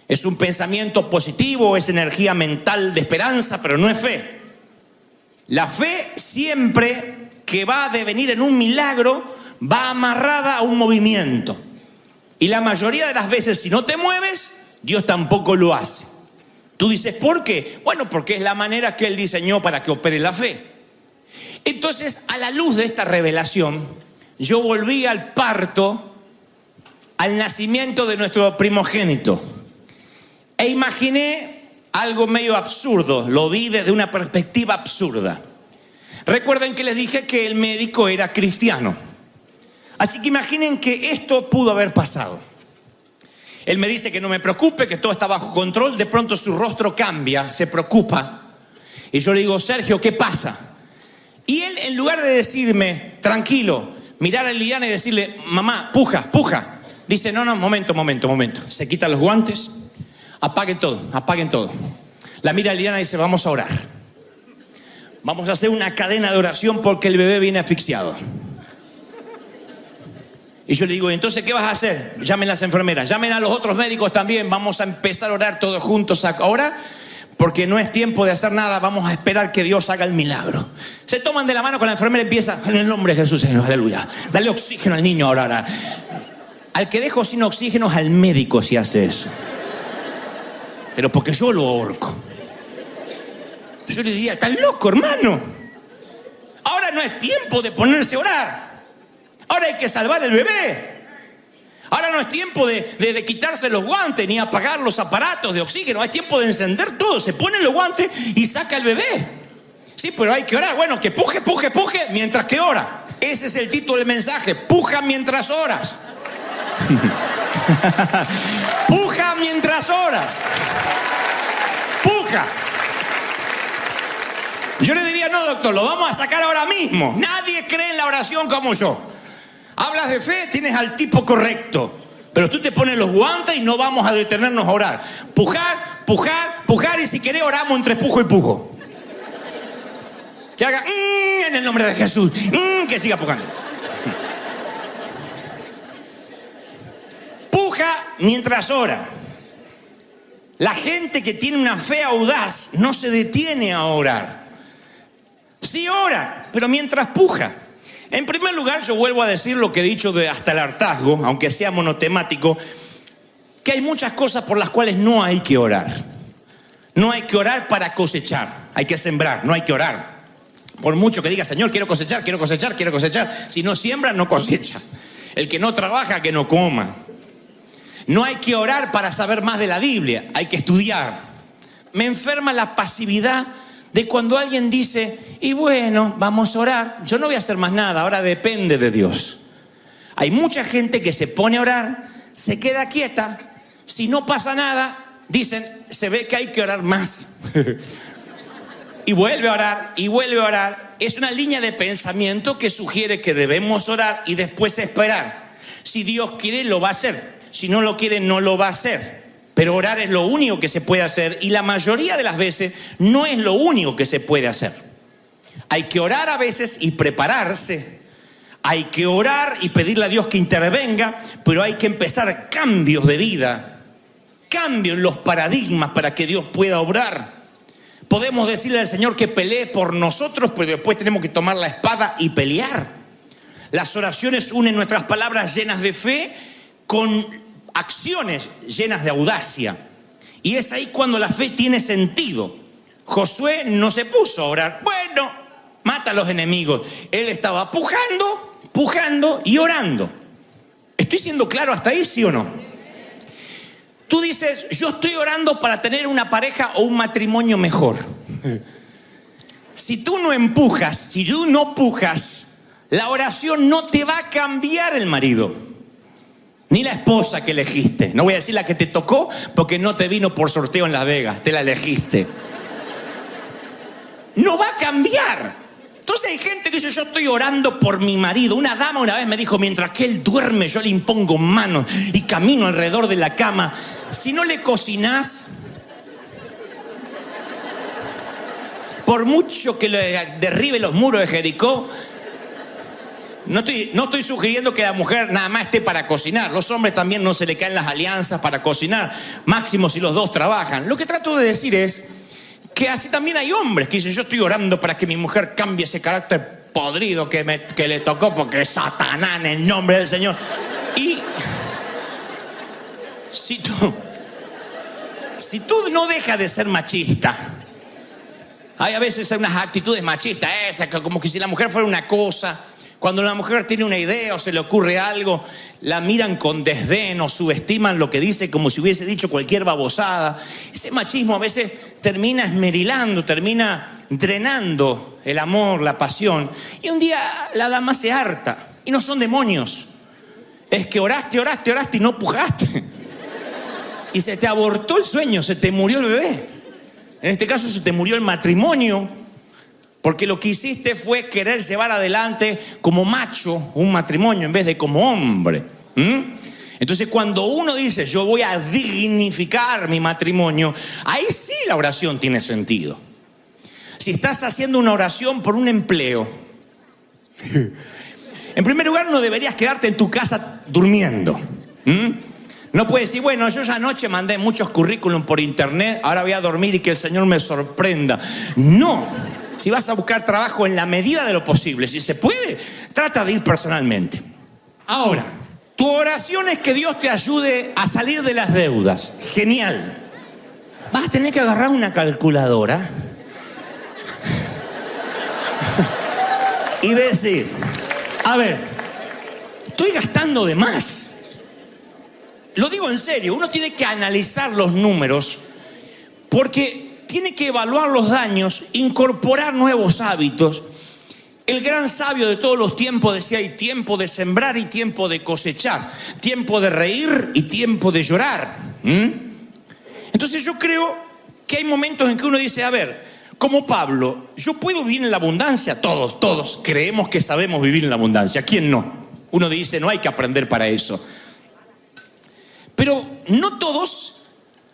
Es un pensamiento positivo, es energía mental de esperanza, pero no es fe. La fe siempre que va a devenir en un milagro va amarrada a un movimiento. Y la mayoría de las veces, si no te mueves, Dios tampoco lo hace. Tú dices: ¿por qué? Bueno, porque es la manera que Él diseñó para que opere la fe. Entonces, a la luz de esta revelación, yo volví al parto, al nacimiento de nuestro primogénito, e imaginé algo medio absurdo. Lo vi desde una perspectiva absurda. Recuerden que les dije que el médico era cristiano. Así que imaginen que esto pudo haber pasado. Él me dice que no me preocupe, que todo está bajo control. De pronto su rostro cambia, se preocupa. Y yo le digo: Sergio, ¿qué pasa? Y él, en lugar de decirme tranquilo, mirar a Liliana y decirle: mamá, puja, puja, dice: no, momento. Se quita los guantes, apaguen todo. La mira a Liliana y dice: vamos a orar. Vamos a hacer una cadena de oración porque el bebé viene asfixiado. Y yo le digo: entonces, ¿qué vas a hacer? Llamen a las enfermeras, llamen a los otros médicos también. Vamos a empezar a orar todos juntos ahora, porque no es tiempo de hacer nada. Vamos a esperar que Dios haga el milagro. Se toman de la mano con la enfermera y empieza: en el nombre de Jesús, Señor, aleluya. Dale oxígeno al niño ahora. Al que dejo sin oxígeno es al médico si hace eso. Pero porque yo lo ahorco. Yo le diría: estás loco, hermano. Ahora no es tiempo de ponerse a orar. Ahora hay que salvar el bebé. Ahora no es tiempo de quitarse los guantes ni apagar los aparatos de oxígeno. Hay tiempo de encender todo. Se ponen los guantes y saca el bebé. Sí, pero hay que orar. Bueno, que puje mientras que ora. Ese es el título del mensaje: puja mientras oras. Puja mientras oras. Puja. Yo le diría: no, doctor, lo vamos a sacar ahora mismo. Nadie cree en la oración como yo. Hablas de fe, tienes al tipo correcto. Pero tú te pones los guantes y no vamos a detenernos a orar. Pujar, y si querés oramos entre pujo y pujo. Que haga en el nombre de Jesús. Que siga pujando. Puja mientras ora. La gente que tiene una fe audaz no se detiene a orar. Sí ora, pero mientras puja. En primer lugar, yo vuelvo a decir lo que he dicho hasta el hartazgo, aunque sea monotemático, que hay muchas cosas por las cuales no hay que orar. No hay que orar para cosechar, hay que sembrar, no hay que orar. Por mucho que diga, Señor, quiero cosechar, quiero cosechar, quiero cosechar. Si no siembra, no cosecha. El que no trabaja, que no coma. No hay que orar para saber más de la Biblia, hay que estudiar. Me enferma la pasividad de cuando alguien dice, y bueno, vamos a orar, yo no voy a hacer más nada, ahora depende de Dios. Hay mucha gente que se pone a orar, se queda quieta, si no pasa nada, dicen, se ve que hay que orar más. Y vuelve a orar, y vuelve a orar. Es una línea de pensamiento que sugiere que debemos orar y después esperar. Si Dios quiere, lo va a hacer. Si no lo quiere, no lo va a hacer. Pero orar es lo único que se puede hacer y la mayoría de las veces no es lo único que se puede hacer. Hay que orar a veces y prepararse. Hay que orar y pedirle a Dios que intervenga, pero hay que empezar cambios de vida, cambios en los paradigmas para que Dios pueda obrar. Podemos decirle al Señor que pelee por nosotros, pero después tenemos que tomar la espada y pelear. Las oraciones unen nuestras palabras llenas de fe con acciones llenas de audacia. Y es ahí cuando la fe tiene sentido. Josué no se puso a orar, bueno, mata a los enemigos. Él estaba pujando y orando. ¿Estoy siendo claro hasta ahí, sí o no? Tú dices, yo estoy orando para tener una pareja o un matrimonio mejor. Si tú no empujas, si tú no pujas, la oración no te va a cambiar el marido. Ni la esposa que elegiste. No voy a decir la que te tocó porque no te vino por sorteo en Las Vegas. Te la elegiste. No va a cambiar. Entonces hay gente que dice, yo estoy orando por mi marido. Una dama una vez me dijo, mientras que él duerme, yo le impongo manos y camino alrededor de la cama. Si no le cocinás, por mucho que le derribe los muros de Jericó, no estoy sugiriendo que la mujer nada más esté para cocinar. Los hombres también no se le caen las alianzas para cocinar. Máximo si los dos trabajan. Lo que trato de decir es que así también hay hombres que dicen, yo estoy orando para que mi mujer cambie ese carácter podrido que le tocó porque es Satanás en el nombre del Señor. Y si tú no dejas de ser machista, hay a veces unas actitudes machistas, como que si la mujer fuera una cosa. Cuando la mujer tiene una idea o se le ocurre algo, la miran con desdén o subestiman lo que dice como si hubiese dicho cualquier babosada. Ese machismo a veces termina esmerilando, termina drenando el amor, la pasión. Y un día la dama se harta. Y no son demonios. Es que oraste y no pujaste. Y se te abortó el sueño, se te murió el bebé. En este caso se te murió el matrimonio. Porque lo que hiciste fue querer llevar adelante como macho un matrimonio en vez de como hombre. Entonces cuando uno dice yo voy a dignificar mi matrimonio, ahí sí la oración tiene sentido. Si estás haciendo una oración por un empleo, en primer lugar no deberías quedarte en tu casa durmiendo. No puedes decir, bueno, yo ya anoche mandé muchos currículum por internet, ahora voy a dormir y que el Señor me sorprenda. No. Si vas a buscar trabajo en la medida de lo posible, si se puede, trata de ir personalmente. Ahora, tu oración es que Dios te ayude a salir de las deudas. Genial. Vas a tener que agarrar una calculadora y decir, a ver, estoy gastando de más. Lo digo en serio, uno tiene que analizar los números porque tiene que evaluar los daños, incorporar nuevos hábitos. El gran sabio de todos los tiempos decía, hay tiempo de sembrar y tiempo de cosechar, tiempo de reír y tiempo de llorar. Entonces yo creo que hay momentos en que uno dice, a ver, como Pablo, ¿yo puedo vivir en la abundancia? Todos creemos que sabemos vivir en la abundancia. ¿Quién no? Uno dice, no hay que aprender para eso. Pero no todos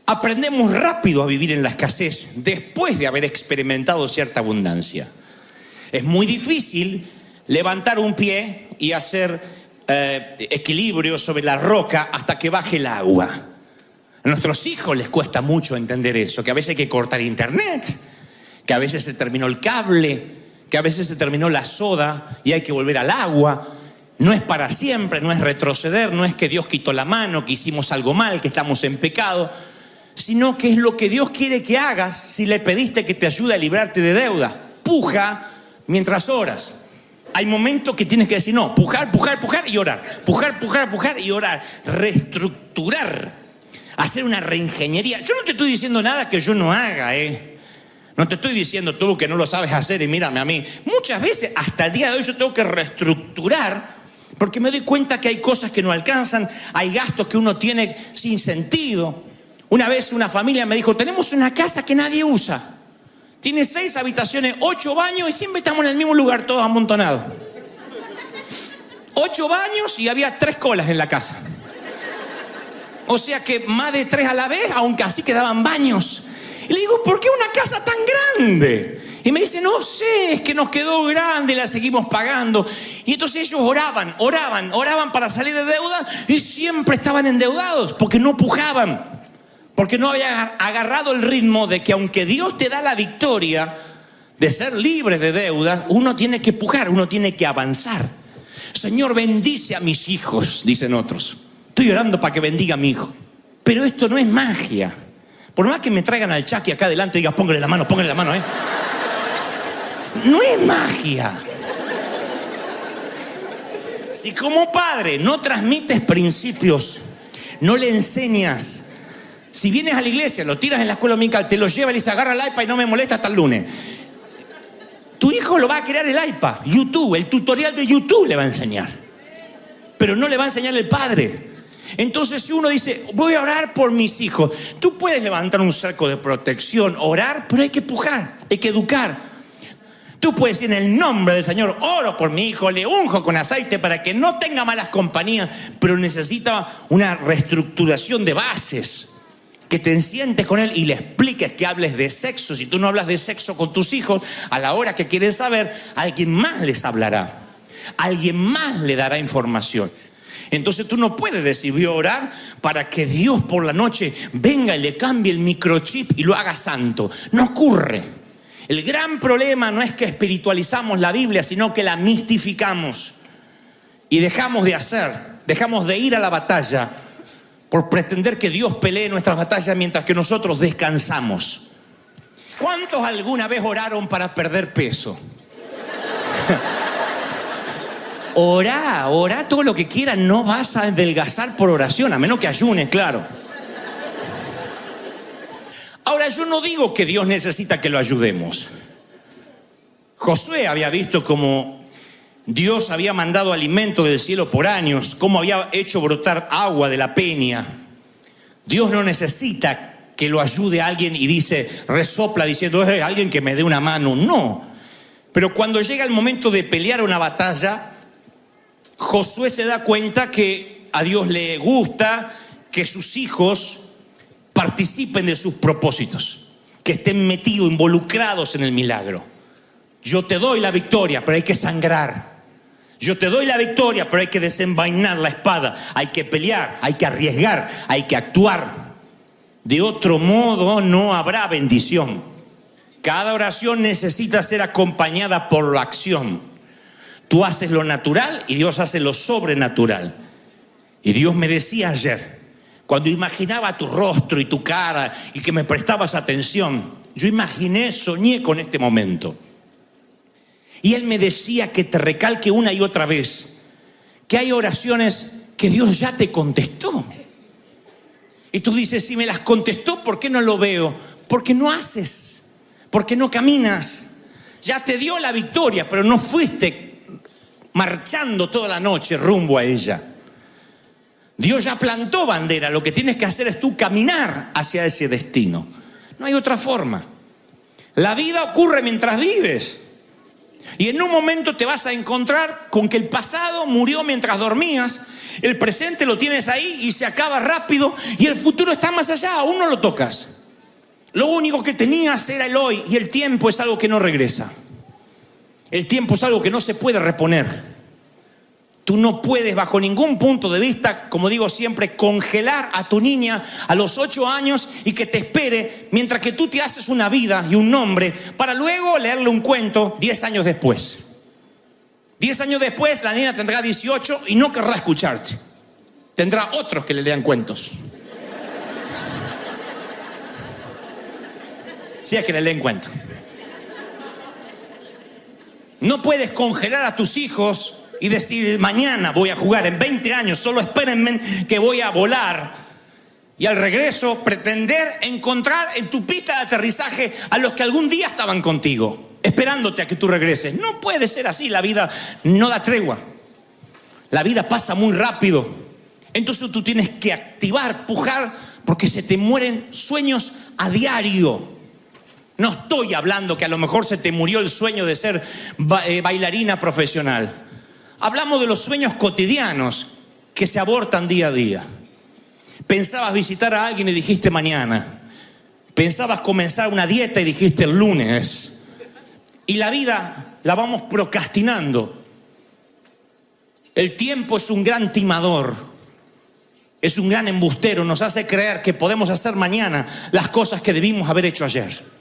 aprendemos rápido a vivir en la escasez después de haber experimentado cierta abundancia. Es muy difícil levantar un pie y hacer equilibrio sobre la roca hasta que baje el agua. A nuestros hijos les cuesta mucho entender eso, que a veces hay que cortar internet, que a veces se terminó el cable, que a veces se terminó la soda y hay que volver al agua. No es para siempre, no es retroceder, no es que Dios quitó la mano, que hicimos algo mal, que estamos en pecado, sino que es lo que Dios quiere que hagas si le pediste que te ayude a librarte de deuda. Puja mientras oras. Hay momentos que tienes que decir no, pujar y orar. Pujar y orar. Reestructurar. Hacer una reingeniería. Yo no te estoy diciendo nada que yo no haga, No te estoy diciendo tú que no lo sabes hacer y mírame a mí. Muchas veces, hasta el día de hoy, yo tengo que reestructurar porque me doy cuenta que hay cosas que no alcanzan, hay gastos que uno tiene sin sentido. Una vez una familia me dijo, tenemos una casa que nadie usa. Tiene 6 habitaciones, 8 baños y siempre estamos en el mismo lugar, todos amontonados. 8 baños y había 3 colas en la casa. O sea que más de 3 a la vez, aunque así quedaban baños. Y le digo, ¿por qué una casa tan grande? Y me dice, no sé, es que nos quedó grande y la seguimos pagando. Y entonces ellos oraban para salir de deuda y siempre estaban endeudados porque no pujaban. Porque no habían agarrado el ritmo de que aunque Dios te da la victoria de ser libre de deuda, uno tiene que pujar, uno tiene que avanzar. Señor, bendice a mis hijos, dicen otros. Estoy orando para que bendiga a mi hijo. Pero esto no es magia. Por más que me traigan al Chucky acá adelante y diga, póngale la mano, No es magia. Si como padre no transmites principios, no le enseñas. Si vienes a la iglesia, lo tiras en la escuela dominical, te lo lleva y le dice, agarra el iPad y no me molesta hasta el lunes. Tu hijo lo va a crear el iPad, YouTube, el tutorial de YouTube le va a enseñar. Pero no le va a enseñar el padre. Entonces si uno dice, voy a orar por mis hijos, tú puedes levantar un cerco de protección, orar, pero hay que pujar, hay que educar. Tú puedes decir en el nombre del Señor, oro por mi hijo, le unjo con aceite para que no tenga malas compañías, pero necesita una reestructuración de bases. Que te sientes con él y le expliques que hables de sexo. Si tú no hablas de sexo con tus hijos, a la hora que quieren saber, alguien más les hablará. Alguien más le dará información. Entonces tú no puedes decir, voy a orar para que Dios por la noche venga y le cambie el microchip y lo haga santo. No ocurre. El gran problema no es que espiritualizamos la Biblia, sino que la mistificamos. Y dejamos de hacer, dejamos de ir a la batalla por pretender que Dios pelee nuestras batallas mientras que nosotros descansamos. ¿Cuántos alguna vez oraron para perder peso? Orá todo lo que quieras, no vas a adelgazar por oración, a menos que ayunes, claro. Ahora, yo no digo que Dios necesita que lo ayudemos. Josué había visto cómo Dios había mandado alimento del cielo por años, cómo había hecho brotar agua de la peña. Dios no necesita que lo ayude a alguien y dice, resopla diciendo, es alguien que me dé una mano. No. Pero cuando llega el momento de pelear una batalla, Josué se da cuenta que a Dios le gusta que sus hijos participen de sus propósitos, que estén metidos, involucrados en el milagro. Yo te doy la victoria, pero hay que sangrar. Yo te doy la victoria, pero hay que desenvainar la espada. Hay que pelear, hay que arriesgar, hay que actuar. De otro modo no habrá bendición. Cada oración necesita ser acompañada por la acción. Tú haces lo natural y Dios hace lo sobrenatural. Y Dios me decía ayer, cuando imaginaba tu rostro y tu cara y que me prestabas atención, yo soñé con este momento. Y Él me decía que te recalque una y otra vez que hay oraciones que Dios ya te contestó. Y tú dices, si me las contestó, ¿por qué no lo veo? Porque no haces, porque no caminas. Ya te dio la victoria, pero no fuiste marchando toda la noche rumbo a ella. Dios ya plantó bandera, lo que tienes que hacer es tú caminar hacia ese destino. No hay otra forma. La vida ocurre mientras vives. Y en un momento te vas a encontrar con que el pasado murió mientras dormías, el presente lo tienes ahí y se acaba rápido, y el futuro está más allá, aún no lo tocas. Lo único que tenías era el hoy, y el tiempo es algo que no regresa. El tiempo es algo que no se puede reponer. Tú no puedes bajo ningún punto de vista, como digo siempre, congelar a tu niña a los 8 años y que te espere mientras que tú te haces una vida y un nombre para luego leerle un cuento 10 años después. 10 años después la niña tendrá 18 y no querrá escucharte. Tendrá otros que le lean cuentos. Si es que le leen cuentos. No puedes congelar a tus hijos y decir, mañana voy a jugar, en 20 años, solo espérenme que voy a volar. Y al regreso pretender encontrar en tu pista de aterrizaje a los que algún día estaban contigo, esperándote a que tú regreses. No puede ser así, la vida no da tregua. La vida pasa muy rápido. Entonces tú tienes que activar, pujar, porque se te mueren sueños a diario. No estoy hablando que a lo mejor se te murió el sueño de ser bailarina profesional. Hablamos de los sueños cotidianos que se abortan día a día. Pensabas visitar a alguien y dijiste mañana. Pensabas comenzar una dieta y dijiste el lunes. Y la vida la vamos procrastinando. El tiempo es un gran timador. Es un gran embustero. Nos hace creer que podemos hacer mañana las cosas que debimos haber hecho ayer.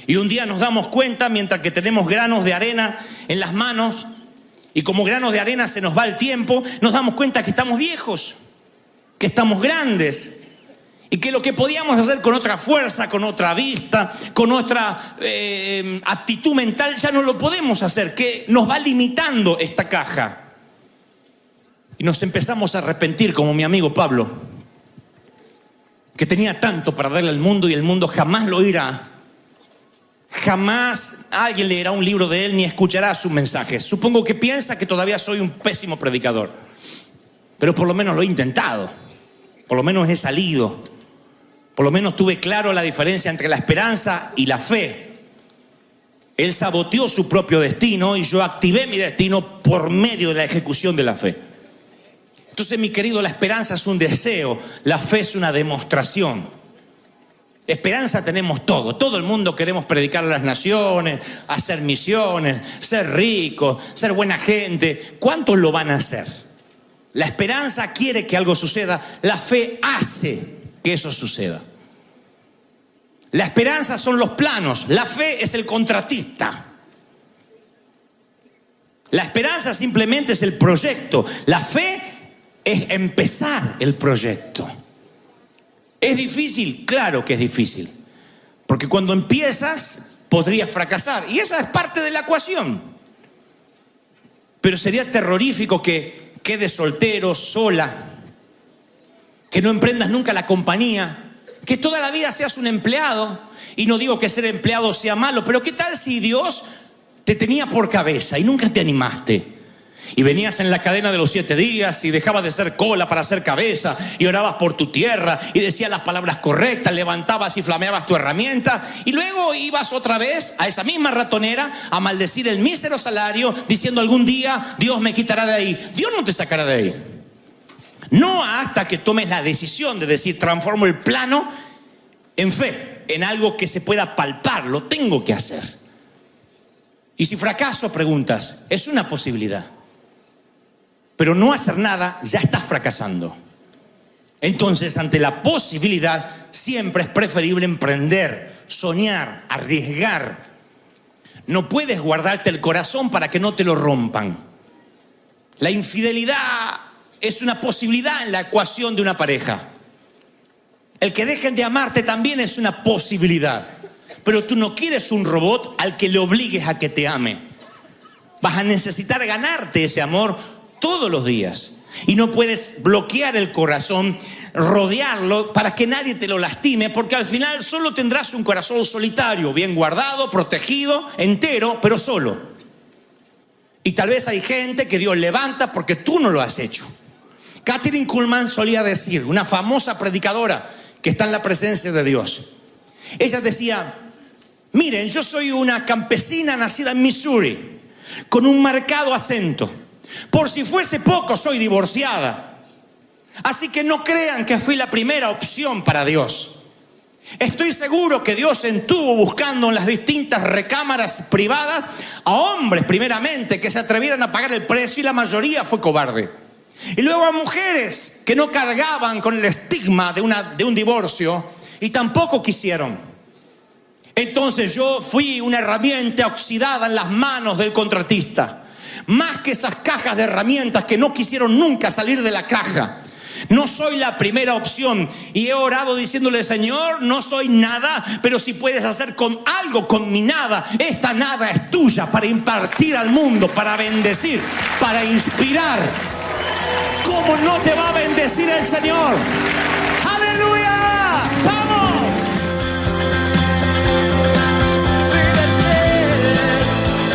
Y un día nos damos cuenta, mientras que tenemos granos de arena en las manos, y como granos de arena se nos va el tiempo, nos damos cuenta que estamos viejos, que estamos grandes, y que lo que podíamos hacer con otra fuerza, con otra vista, con otra aptitud mental, ya no lo podemos hacer, que nos va limitando esta caja. Y nos empezamos a arrepentir, como mi amigo Pablo, que tenía tanto para darle al mundo y el mundo jamás lo oirá. Jamás alguien leerá un libro de él ni escuchará sus mensajes. Supongo que piensa que todavía soy un pésimo predicador, pero por lo menos lo he intentado. Por lo menos he salido. Por lo menos tuve claro la diferencia entre la esperanza y la fe. Él saboteó su propio destino y yo activé mi destino por medio de la ejecución de la fe. Entonces, mi querido, la esperanza es un deseo, la fe es una demostración. Esperanza tenemos todo el mundo queremos predicar a las naciones, hacer misiones, ser ricos, ser buena gente. ¿Cuántos lo van a hacer? La esperanza quiere que algo suceda, la fe hace que eso suceda. La esperanza son los planos, la fe es el contratista. La esperanza simplemente es el proyecto, la fe es empezar el proyecto. ¿Es difícil? Claro que es difícil. Porque cuando empiezas, podrías fracasar. Y esa es parte de la ecuación. Pero sería terrorífico que quedes soltero, sola, que no emprendas nunca la compañía, que toda la vida seas un empleado. Y no digo que ser empleado sea malo, pero ¿qué tal si Dios te tenía por cabeza y nunca te animaste? Y venías en la cadena de los 7 días y dejabas de ser cola para ser cabeza y orabas por tu tierra y decías las palabras correctas, levantabas y flameabas tu herramienta y luego ibas otra vez a esa misma ratonera a maldecir el mísero salario diciendo algún día Dios me quitará de ahí. Dios no te sacará de ahí. No hasta que tomes la decisión de decir transformo el plano en fe, en algo que se pueda palpar, lo tengo que hacer. Y si fracaso, preguntas, es una posibilidad. Pero no hacer nada, ya estás fracasando. Entonces, ante la posibilidad, siempre es preferible emprender, soñar, arriesgar. No puedes guardarte el corazón para que no te lo rompan. La infidelidad es una posibilidad en la ecuación de una pareja. El que dejen de amarte también es una posibilidad. Pero tú no quieres un robot al que le obligues a que te ame. Vas a necesitar ganarte ese amor todos los días. Y no puedes bloquear el corazón, rodearlo para que nadie te lo lastime, porque al final solo tendrás un corazón solitario, bien guardado, protegido, entero, pero solo. Y tal vez hay gente que Dios levanta porque tú no lo has hecho. Kathryn Kuhlman solía decir, una famosa predicadora que está en la presencia de Dios. Ella decía, miren, yo soy una campesina nacida en Missouri, con un marcado acento. Por si fuese poco, soy divorciada. Así que no crean que fui la primera opción para Dios. Estoy seguro que Dios estuvo buscando en las distintas recámaras privadas a hombres primeramente que se atrevieran a pagar el precio, y la mayoría fue cobarde. Y luego a mujeres que no cargaban con el estigma de un divorcio y tampoco quisieron. Entonces yo fui una herramienta oxidada en las manos del contratista. Más que esas cajas de herramientas que no quisieron nunca salir de la caja. No soy la primera opción, y he orado diciéndole: Señor, no soy nada, pero si puedes hacer con algo con mi nada, esta nada es tuya para impartir al mundo, para bendecir, para inspirar. ¿Cómo no te va a bendecir el Señor? ¡Aleluya! ¡Vamos!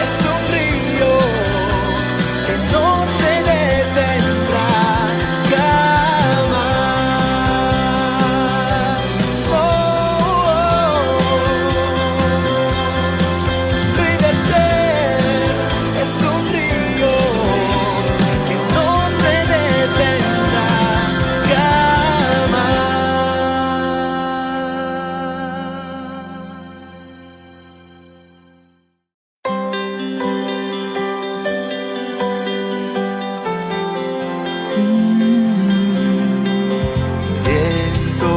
Es un río que no se detendrá jamás. Oh, River Church es un río que no se detendrá jamás. Viento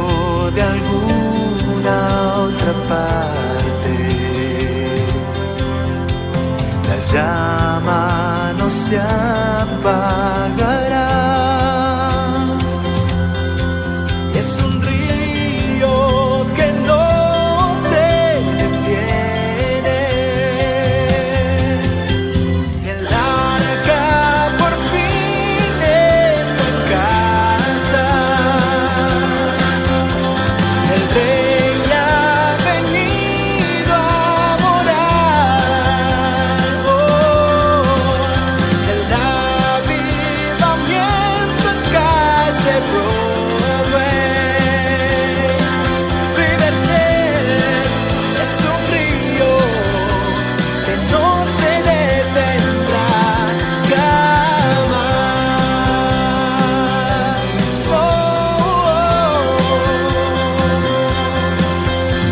de alguna otra parte, la llama no se apagará. Es un río que no se detiene, y el arca por fin está en casa. El rey ha venido a morar. El avivamiento en calle Broadway. River Church es un río que no se detendrá jamás.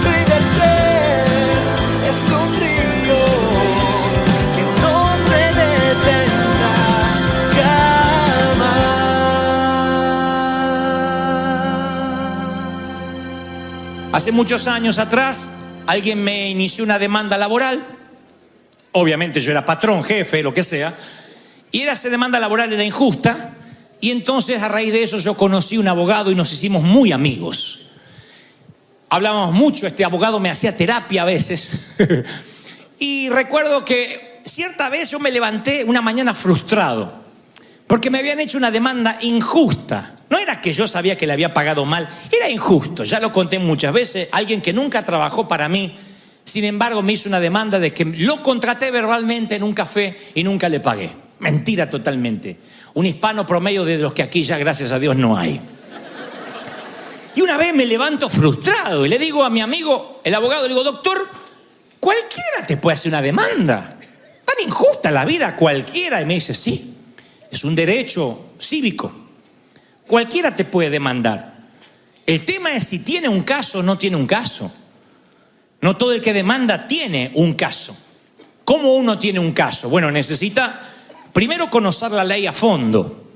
River Church es un río que no se detendrá jamás. Hace muchos años atrás, alguien me inició una demanda laboral. Obviamente yo era patrón, jefe, lo que sea. Y esa demanda laboral era injusta. Y entonces a raíz de eso yo conocí un abogado y nos hicimos muy amigos. Hablábamos mucho, este abogado me hacía terapia a veces. Y recuerdo que cierta vez yo me levanté una mañana frustrado, porque me habían hecho una demanda injusta. No era que yo sabía que le había pagado mal, era injusto. Ya lo conté muchas veces. Alguien que nunca trabajó para mí, sin embargo, me hizo una demanda de que lo contraté verbalmente en un café y nunca le pagué. Mentira totalmente. Un hispano promedio de los que aquí ya, gracias a Dios, no hay. Y una vez me levanto frustrado y le digo a mi amigo, el abogado, le digo: doctor, cualquiera te puede hacer una demanda. Tan injusta la vida, cualquiera. Y me dice: sí, es un derecho cívico. Cualquiera te puede demandar. El tema es si tiene un caso o no tiene un caso. No todo el que demanda tiene un caso. ¿Cómo uno tiene un caso? Bueno, necesita primero conocer la ley a fondo.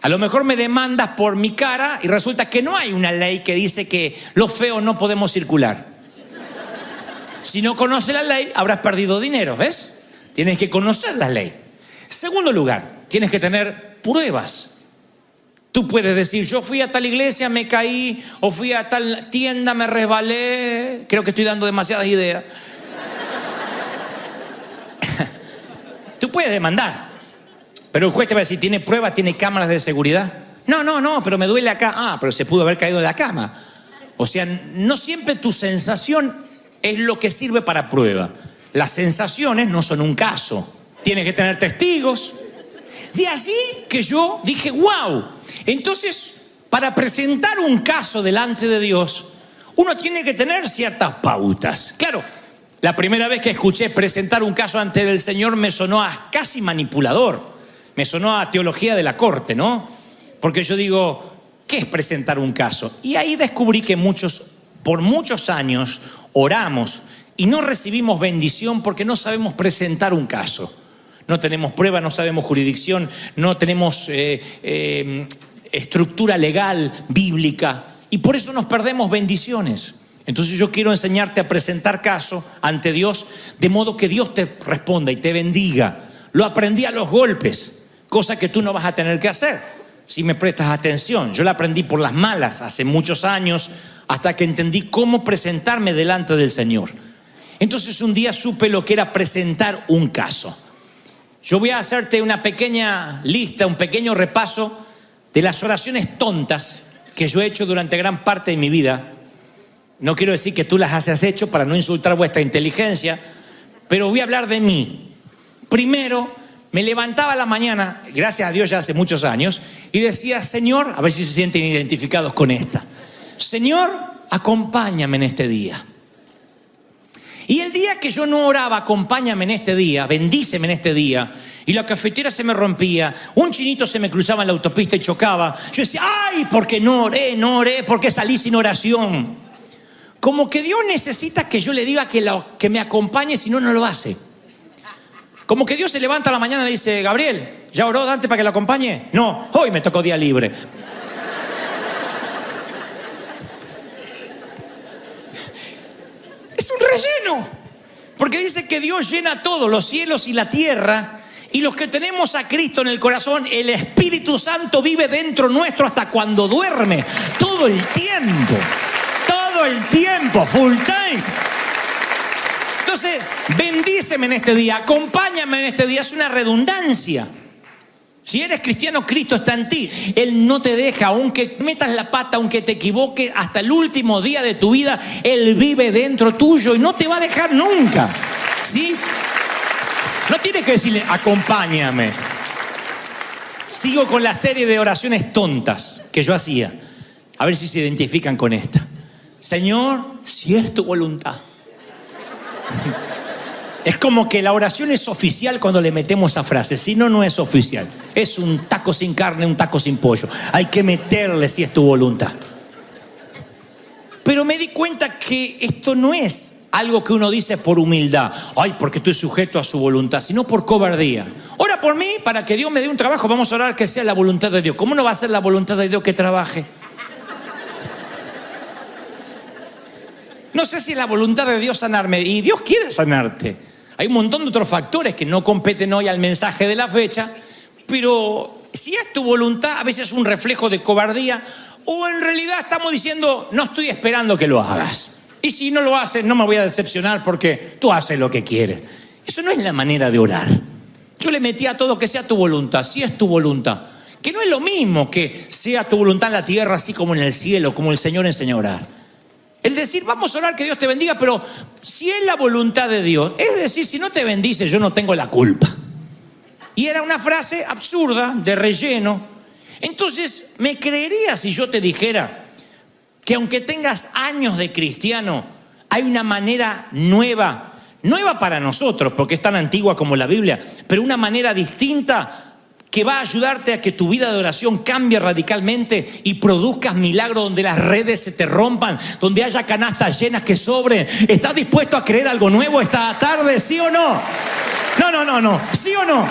A lo mejor me demandas por mi cara y resulta que no hay una ley que dice que los feos no podemos circular. Si no conoces la ley, habrás perdido dinero, ¿ves? Tienes que conocer la ley. Segundo lugar, tienes que tener pruebas. Tú puedes decir: yo fui a tal iglesia, me caí, o fui a tal tienda, me resbalé. Creo que estoy dando demasiadas ideas. Tú puedes demandar, pero el juez te va a decir: ¿tiene pruebas? ¿Tiene cámaras de seguridad? No, pero me duele acá. Ah, pero se pudo haber caído de la cama. O sea, no siempre tu sensación es lo que sirve para prueba. Las sensaciones no son un caso. Tienes que tener testigos. De allí que yo dije: wow. Entonces, para presentar un caso delante de Dios, uno tiene que tener ciertas pautas. Claro, la primera vez que escuché presentar un caso ante el Señor me sonó a casi manipulador. Me sonó a teología de la corte, ¿no? Porque yo digo: ¿qué es presentar un caso? Y ahí descubrí que muchos por muchos años oramos y no recibimos bendición porque no sabemos presentar un caso. No tenemos prueba, no sabemos jurisdicción, no tenemos estructura legal, bíblica, y por eso nos perdemos bendiciones. Entonces yo quiero enseñarte a presentar caso ante Dios, de modo que Dios te responda y te bendiga. Lo aprendí a los golpes, cosa que tú no vas a tener que hacer si me prestas atención. Yo la aprendí por las malas hace muchos años, hasta que entendí cómo presentarme delante del Señor. Entonces un día supe lo que era presentar un caso. Yo voy a hacerte una pequeña lista, un pequeño repaso de las oraciones tontas que yo he hecho durante gran parte de mi vida. No quiero decir que tú las hayas hecho para no insultar vuestra inteligencia, pero voy a hablar de mí. Primero, me levantaba a la mañana, gracias a Dios ya hace muchos años, y decía: Señor, a ver si se sienten identificados con esta. Señor, acompáñame en este día. Y el día que yo no oraba, acompáñame en este día, bendíceme en este día, y la cafetera se me rompía, un chinito se me cruzaba en la autopista y chocaba, yo decía: ay, porque no oré, porque salí sin oración. Como que Dios necesita que yo le diga que me acompañe, si no, no lo hace. Como que Dios se levanta a la mañana y le dice: Gabriel, ¿ya oró Dante para que lo acompañe? No, hoy me tocó día libre. Es un relleno, porque dice que Dios llena todo, los cielos y la tierra, y los que tenemos a Cristo en el corazón, el Espíritu Santo vive dentro nuestro hasta cuando duerme, todo el tiempo, full time. Entonces, bendíceme en este día, acompáñame en este día, es una redundancia. Si eres cristiano, Cristo está en ti. Él no te deja, aunque metas la pata, aunque te equivoques, hasta el último día de tu vida, Él vive dentro tuyo y no te va a dejar nunca. ¿Sí? No tienes que decirle: acompáñame. Sigo con la serie de oraciones tontas que yo hacía. A ver si se identifican con esta. Señor, si es tu voluntad. Es como que la oración es oficial cuando le metemos esa frase. Si no, no es oficial. Es un taco sin carne, un taco sin pollo. Hay que meterle si es tu voluntad. Pero me di cuenta que esto no es algo que uno dice por humildad. Ay, porque estoy sujeto a su voluntad. Sino por cobardía. Ora por mí para que Dios me dé un trabajo. Vamos a orar que sea la voluntad de Dios. ¿Cómo no va a ser la voluntad de Dios que trabaje? No sé si es la voluntad de Dios sanarme. Y Dios quiere sanarte. Hay un montón de otros factores que no competen hoy al mensaje de la fecha, pero si es tu voluntad, a veces es un reflejo de cobardía, o en realidad estamos diciendo: no estoy esperando que lo hagas. Y si no lo haces, no me voy a decepcionar porque tú haces lo que quieres. Eso no es la manera de orar. Yo le metí a todo que sea tu voluntad, si es tu voluntad. Que no es lo mismo que sea tu voluntad en la tierra, así como en el cielo, como el Señor enseñó a orar. El decir: vamos a orar que Dios te bendiga, pero si es la voluntad de Dios, es decir, si no te bendice, yo no tengo la culpa. Y era una frase absurda, de relleno. Entonces, ¿me creerías si yo te dijera que aunque tengas años de cristiano, hay una manera nueva para nosotros, porque es tan antigua como la Biblia, pero una manera distinta que va a ayudarte a que tu vida de oración cambie radicalmente y produzcas milagros donde las redes se te rompan, donde haya canastas llenas que sobren? ¿Estás dispuesto a creer algo nuevo esta tarde, sí o no? No, ¿sí o no?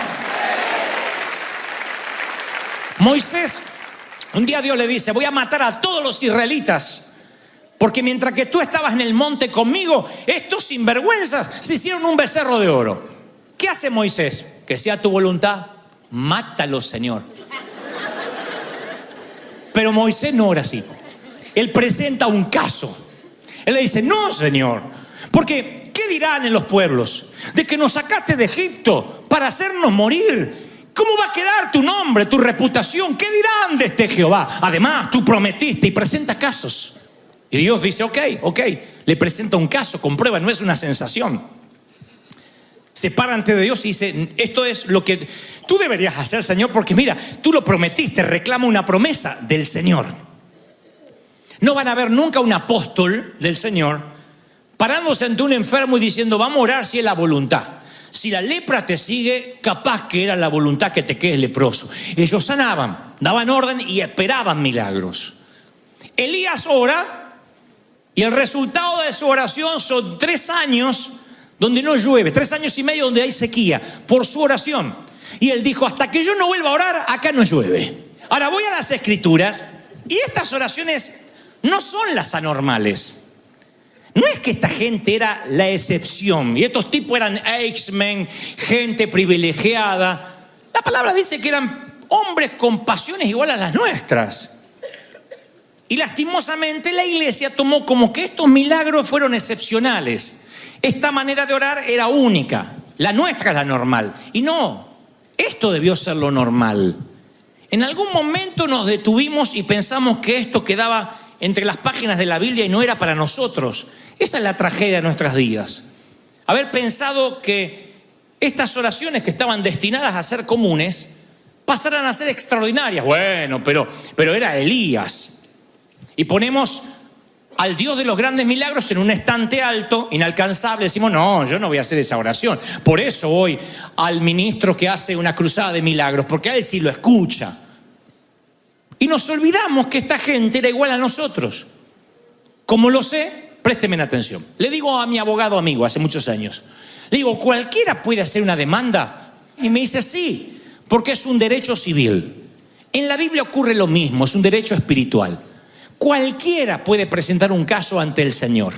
Moisés, un día Dios le dice: voy a matar a todos los israelitas, porque mientras que tú estabas en el monte conmigo, estos sinvergüenzas se hicieron un becerro de oro. ¿Qué hace Moisés? Que sea tu voluntad. Mátalo, Señor. Pero Moisés no ora así. Él presenta un caso. Él le dice: no, Señor, porque ¿qué dirán en los pueblos? De que nos sacaste de Egipto para hacernos morir. ¿Cómo va a quedar tu nombre, tu reputación? ¿Qué dirán de este Jehová? Además, tú prometiste, y presenta casos. Y Dios dice: ok, le presenta un caso con prueba, no es una sensación. Se para ante Dios y dice: esto es lo que tú deberías hacer, Señor, porque mira, tú lo prometiste, reclama una promesa del Señor. No van a ver nunca un apóstol del Señor parándose ante un enfermo y diciendo: vamos a orar si es la voluntad. Si la lepra te sigue, capaz que era la voluntad que te quedes leproso. Ellos sanaban, daban orden y esperaban milagros. Elías ora Y el resultado de su oración son 3 años donde no llueve, 3 años y medio donde hay sequía, por su oración. Y él dijo, hasta que yo no vuelva a orar, acá no llueve. Ahora voy a las Escrituras, y estas oraciones no son las anormales. No es que esta gente era la excepción, y estos tipos eran X-Men, gente privilegiada. La palabra dice que eran hombres con pasiones iguales a las nuestras. Y lastimosamente la iglesia tomó como que estos milagros fueron excepcionales. Esta manera de orar era única. La nuestra es la normal. Y no, esto debió ser lo normal. En algún momento nos detuvimos y pensamos que esto quedaba entre las páginas de la Biblia y no era para nosotros. Esa es la tragedia de nuestros días. Haber pensado que estas oraciones que estaban destinadas a ser comunes pasaran a ser extraordinarias. Bueno, pero era Elías. Y ponemos al Dios de los grandes milagros en un estante alto, inalcanzable. Decimos, no, yo no voy a hacer esa oración. Por eso voy al ministro que hace una cruzada de milagros, porque a él sí lo escucha. Y nos olvidamos que esta gente era igual a nosotros. Como lo sé, présteme atención. Le digo a mi abogado amigo hace muchos años, le digo, ¿cualquiera puede hacer una demanda? Y me dice, sí, porque es un derecho civil. En la Biblia ocurre lo mismo, es un derecho espiritual. Cualquiera puede presentar un caso ante el Señor.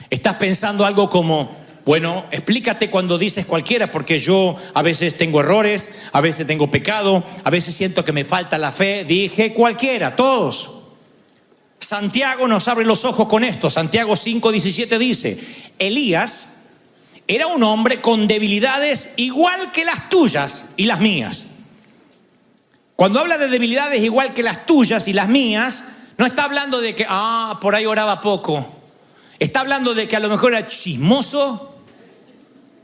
Estás pensando algo como, bueno, explícate cuando dices cualquiera, porque yo a veces tengo errores, a veces tengo pecado, a veces siento que me falta la fe. Dije cualquiera, todos. Santiago nos abre los ojos con esto. Santiago 5:17 dice, Elías era un hombre con debilidades igual que las tuyas y las mías. Cuando habla de debilidades igual que las tuyas y las mías, no está hablando de que, por ahí oraba poco. Está hablando de que a lo mejor era chismoso,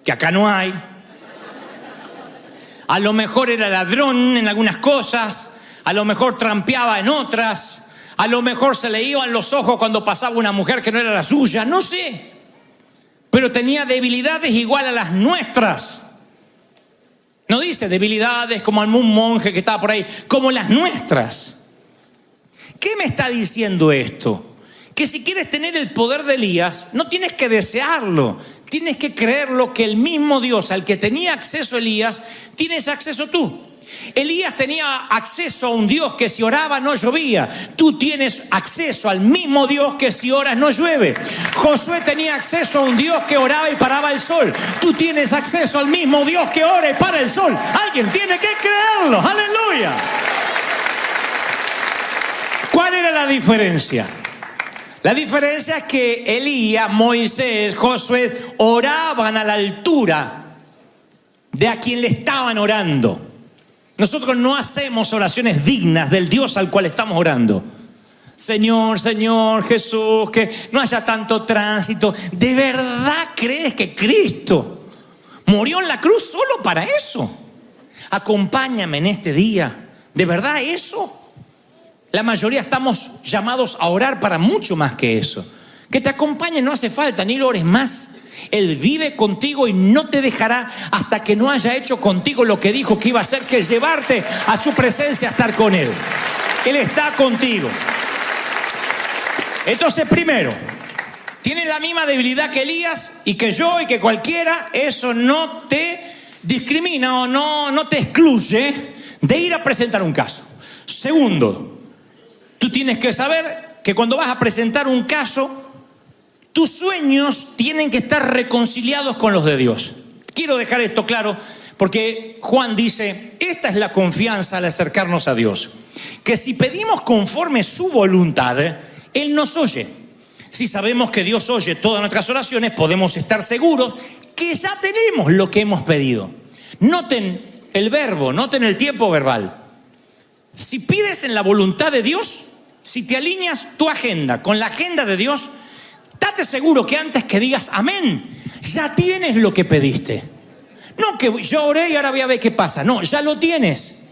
que acá no hay. A lo mejor era ladrón en algunas cosas. A lo mejor trampeaba en otras. A lo mejor se le iban los ojos cuando pasaba una mujer que no era la suya. No sé. Pero tenía debilidades igual a las nuestras. No dice debilidades como algún monje que estaba por ahí, como las nuestras. ¿Qué me está diciendo esto? Que si quieres tener el poder de Elías, no tienes que desearlo, tienes que creerlo, que el mismo Dios al que tenía acceso Elías, tienes acceso tú. Elías tenía acceso a un Dios que si oraba no llovía. Tú tienes acceso al mismo Dios que si oras no llueve. Josué tenía acceso a un Dios que oraba y paraba el sol. Tú tienes acceso al mismo Dios que ora y para el sol. Alguien tiene que creerlo. ¡Aleluya! ¿Cuál era la diferencia? La diferencia es que Elías, Moisés, Josué oraban a la altura de a quien le estaban orando. Nosotros no hacemos oraciones dignas del Dios al cual estamos orando. Señor, Señor, Jesús, que no haya tanto tránsito. ¿De verdad crees que Cristo murió en la cruz solo para eso? Acompáñame en este día. ¿De verdad eso? La mayoría estamos llamados a orar para mucho más que eso. Que te acompañe no hace falta, ni lo ores más. Él vive contigo y no te dejará hasta que no haya hecho contigo lo que dijo que iba a hacer, que es llevarte a su presencia a estar con Él. Él está contigo. Entonces, primero, tienes la misma debilidad que Elías y que yo y que cualquiera. Eso no te discrimina o no te excluye de ir a presentar un caso. Segundo, tú tienes que saber que cuando vas a presentar un caso, tus sueños tienen que estar reconciliados con los de Dios. Quiero dejar esto claro porque Juan dice, esta es la confianza al acercarnos a Dios, que si pedimos conforme su voluntad, Él nos oye. Si sabemos que Dios oye todas nuestras oraciones, podemos estar seguros que ya tenemos lo que hemos pedido. Noten el verbo, noten el tiempo verbal. Si pides en la voluntad de Dios, si te alineas tu agenda con la agenda de Dios, date seguro que antes que digas amén, ya tienes lo que pediste. No que yo oré y ahora voy a ver qué pasa. No, ya lo tienes.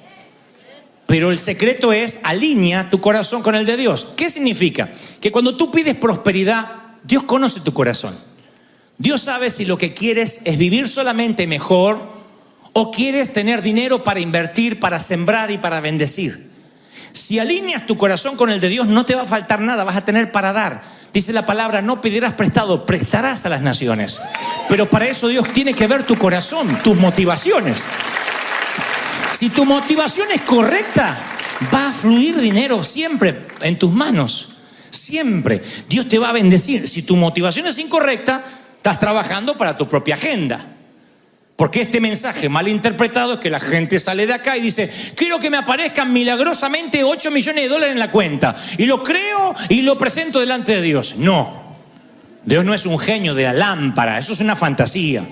Pero el secreto es, alinea tu corazón con el de Dios. ¿Qué significa? Que cuando tú pides prosperidad, Dios conoce tu corazón. Dios sabe si lo que quieres es vivir solamente mejor o quieres tener dinero para invertir, para sembrar y para bendecir. Si alineas tu corazón con el de Dios, no te va a faltar nada, vas a tener para dar. Dice la palabra, no pedirás prestado, prestarás a las naciones. Pero para eso Dios tiene que ver tu corazón, tus motivaciones. Si tu motivación es correcta, va a fluir dinero siempre en tus manos. Siempre. Dios te va a bendecir. Si tu motivación es incorrecta, estás trabajando para tu propia agenda. Porque este mensaje mal interpretado es que la gente sale de acá y dice, quiero que me aparezcan milagrosamente 8 millones de dólares en la cuenta. Y lo creo y lo presento delante de Dios. No. Dios no es un genio de la lámpara. Eso es una fantasía.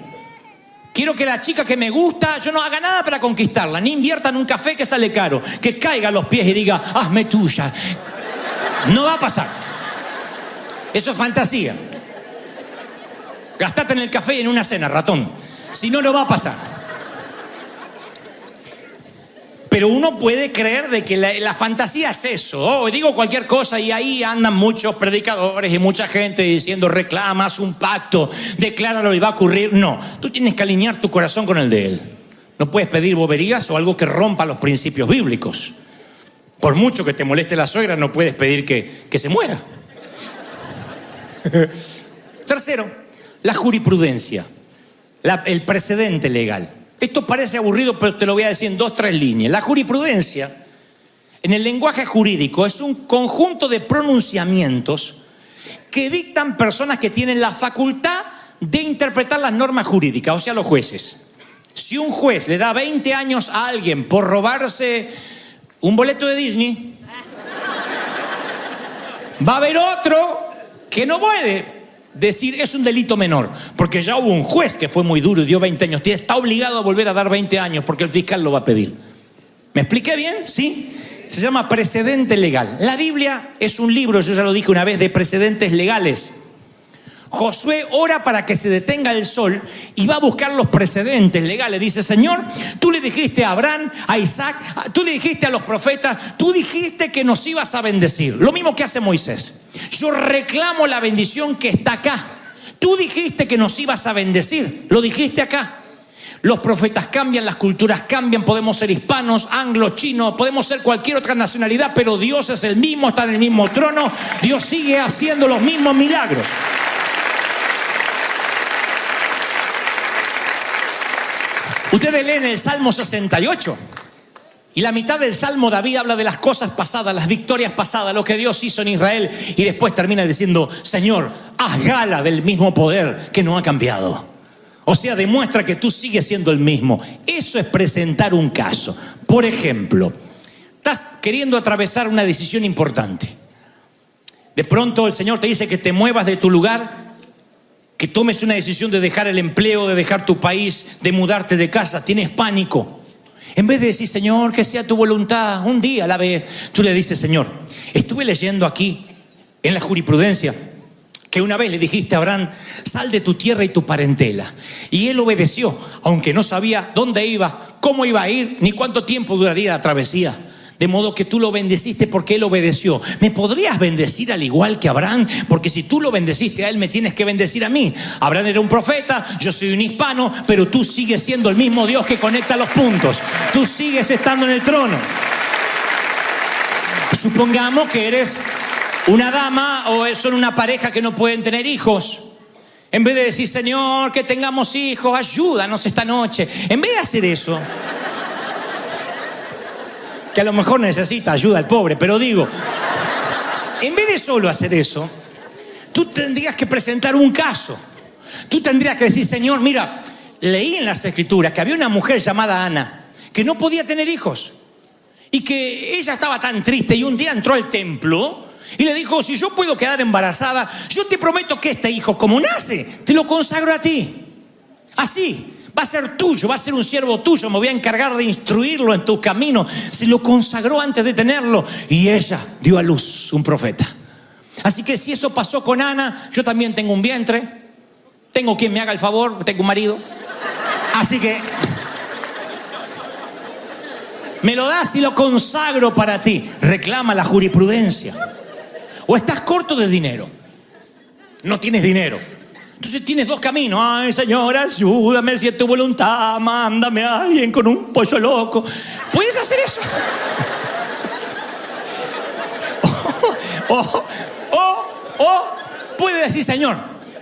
Quiero que la chica que me gusta, yo no haga nada para conquistarla. Ni invierta en un café que sale caro. Que caiga a los pies y diga, hazme tuya. No va a pasar. Eso es fantasía. Gastate en el café y en una cena, ratón. Si no, no va a pasar. Pero uno puede creer de que la fantasía es eso. Oh, digo cualquier cosa y ahí andan muchos predicadores y mucha gente diciendo, reclamas un pacto, decláralo y va a ocurrir. No, tú tienes que alinear tu corazón con el de Él. No puedes pedir boberías o algo que rompa los principios bíblicos. Por mucho que te moleste la suegra, no puedes pedir que se muera. Tercero, la jurisprudencia, el precedente legal. Esto parece aburrido, pero te lo voy a decir en 2 o 3 líneas. La jurisprudencia, en el lenguaje jurídico, es un conjunto de pronunciamientos que dictan personas que tienen la facultad de interpretar las normas jurídicas, o sea, los jueces. Si un juez le da 20 años a alguien por robarse un boleto de Disney, va a haber otro que no puede decir es un delito menor, porque ya hubo un juez que fue muy duro y dio 20 años. Está obligado a volver a dar 20 años porque el fiscal lo va a pedir. ¿Me expliqué bien? ¿Sí? Se llama precedente legal. La Biblia es un libro, yo ya lo dije una vez, de precedentes legales. Josué ora para que se detenga el sol y va a buscar los precedentes legales. Dice, Señor, tú le dijiste a Abraham, a Isaac, tú le dijiste a los profetas, tú dijiste que nos ibas a bendecir. Lo mismo que hace Moisés. Yo reclamo la bendición que está acá. Tú dijiste que nos ibas a bendecir. Lo dijiste acá. Los profetas cambian, las culturas cambian, podemos ser hispanos, anglos, chinos, podemos ser cualquier otra nacionalidad, pero Dios es el mismo, está en el mismo trono. Dios sigue haciendo los mismos milagros. Ustedes leen el Salmo 68 y la mitad del Salmo David habla de las cosas pasadas, las victorias pasadas, lo que Dios hizo en Israel, y después termina diciendo, Señor, haz gala del mismo poder que no ha cambiado. O sea, demuestra que tú sigues siendo el mismo. Eso es presentar un caso. Por ejemplo, estás queriendo atravesar una decisión importante. De pronto el Señor te dice que te muevas de tu lugar, que tomes una decisión de dejar el empleo, de dejar tu país, de mudarte de casa. Tienes pánico. En vez de decir, Señor, que sea tu voluntad, un día a la vez, tú le dices, Señor, estuve leyendo aquí en la jurisprudencia que una vez le dijiste a Abraham, sal de tu tierra y tu parentela. Y él obedeció, aunque no sabía dónde iba, cómo iba a ir, ni cuánto tiempo duraría la travesía. De modo que tú lo bendeciste porque él obedeció. ¿Me podrías bendecir al igual que Abraham? Porque si tú lo bendeciste a él, me tienes que bendecir a mí. Abraham era un profeta, yo soy un hispano, pero tú sigues siendo el mismo Dios que conecta los puntos. Tú sigues estando en el trono. Supongamos que eres una dama o son una pareja que no pueden tener hijos. En vez de decir, Señor, que tengamos hijos, ayúdanos esta noche. En vez de hacer eso, que a lo mejor necesita ayuda el pobre, pero digo, en vez de solo hacer eso, tú tendrías que presentar un caso. Tú tendrías que decir, Señor, mira, leí en las Escrituras que había una mujer llamada Ana que no podía tener hijos y que ella estaba tan triste y un día entró al templo y le dijo, si yo puedo quedar embarazada, yo te prometo que este hijo, como nace, te lo consagro a ti. Así. Va a ser tuyo, va a ser un siervo tuyo, me voy a encargar de instruirlo en tu camino. Se lo consagró antes de tenerlo y ella dio a luz un profeta. Así que si eso pasó con Ana, yo también tengo un vientre, tengo quien me haga el favor, tengo un marido. Así que me lo das y lo consagro para ti. Reclama la jurisprudencia. O estás corto de dinero, no tienes dinero. Entonces tienes 2 caminos. Ay, Señor, ayúdame, si es tu voluntad, mándame a alguien con un pollo loco. ¿Puedes hacer eso? puede decir, Señor,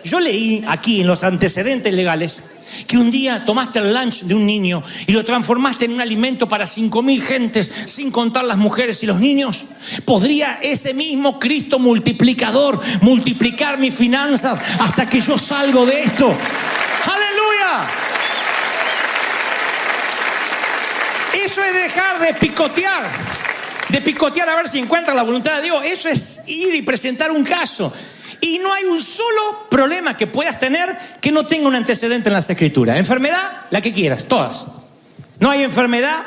yo leí aquí en los antecedentes legales que un día tomaste el lunch de un niño y lo transformaste en un alimento para 5.000 gentes, sin contar las mujeres y los niños. ¿Podría ese mismo Cristo multiplicador multiplicar mis finanzas hasta que yo salgo de esto? ¡Aleluya! Eso es dejar de picotear a ver si encuentra la voluntad de Dios. Eso es ir y presentar un caso. Y no hay un solo problema que puedas tener que no tenga un antecedente en las Escrituras. Enfermedad, la que quieras, todas. No hay enfermedad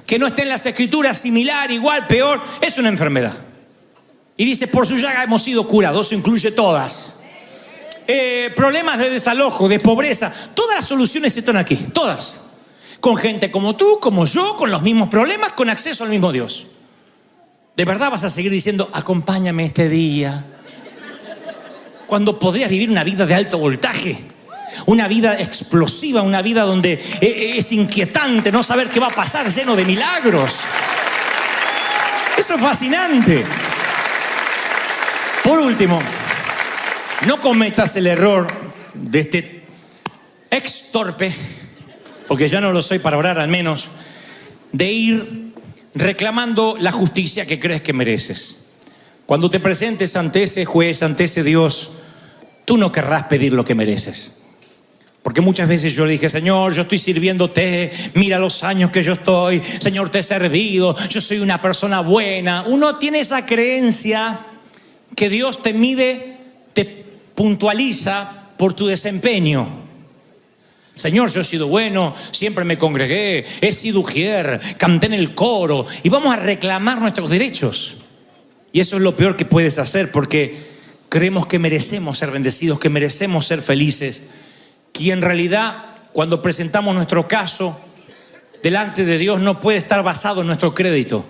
que no esté en las Escrituras, similar, igual, peor. Es una enfermedad. Y dice, por su llaga hemos sido curados. Eso incluye todas. Problemas de desalojo, de pobreza. Todas las soluciones están aquí, todas. Con gente como tú, como yo, con los mismos problemas, con acceso al mismo Dios. ¿De verdad vas a seguir diciendo, acompáñame este día? Cuando podrías vivir una vida de alto voltaje, una vida explosiva, una vida donde es inquietante no saber qué va a pasar, lleno de milagros. Eso es fascinante. Por último, no cometas el error de este ex torpe, porque ya no lo soy para orar al menos, de ir reclamando la justicia que crees que mereces. Cuando te presentes ante ese juez, ante ese Dios, tú no querrás pedir lo que mereces. Porque muchas veces yo le dije, Señor, yo estoy sirviéndote, mira los años que yo estoy, Señor, te he servido, yo soy una persona buena. Uno tiene esa creencia que Dios te mide, te puntualiza por tu desempeño. Señor, yo he sido bueno, siempre me congregué, he sido ujier, canté en el coro, y vamos a reclamar nuestros derechos. Y eso es lo peor que puedes hacer, porque creemos que merecemos ser bendecidos, que merecemos ser felices, y en realidad cuando presentamos nuestro caso delante de Dios no puede estar basado en nuestro crédito.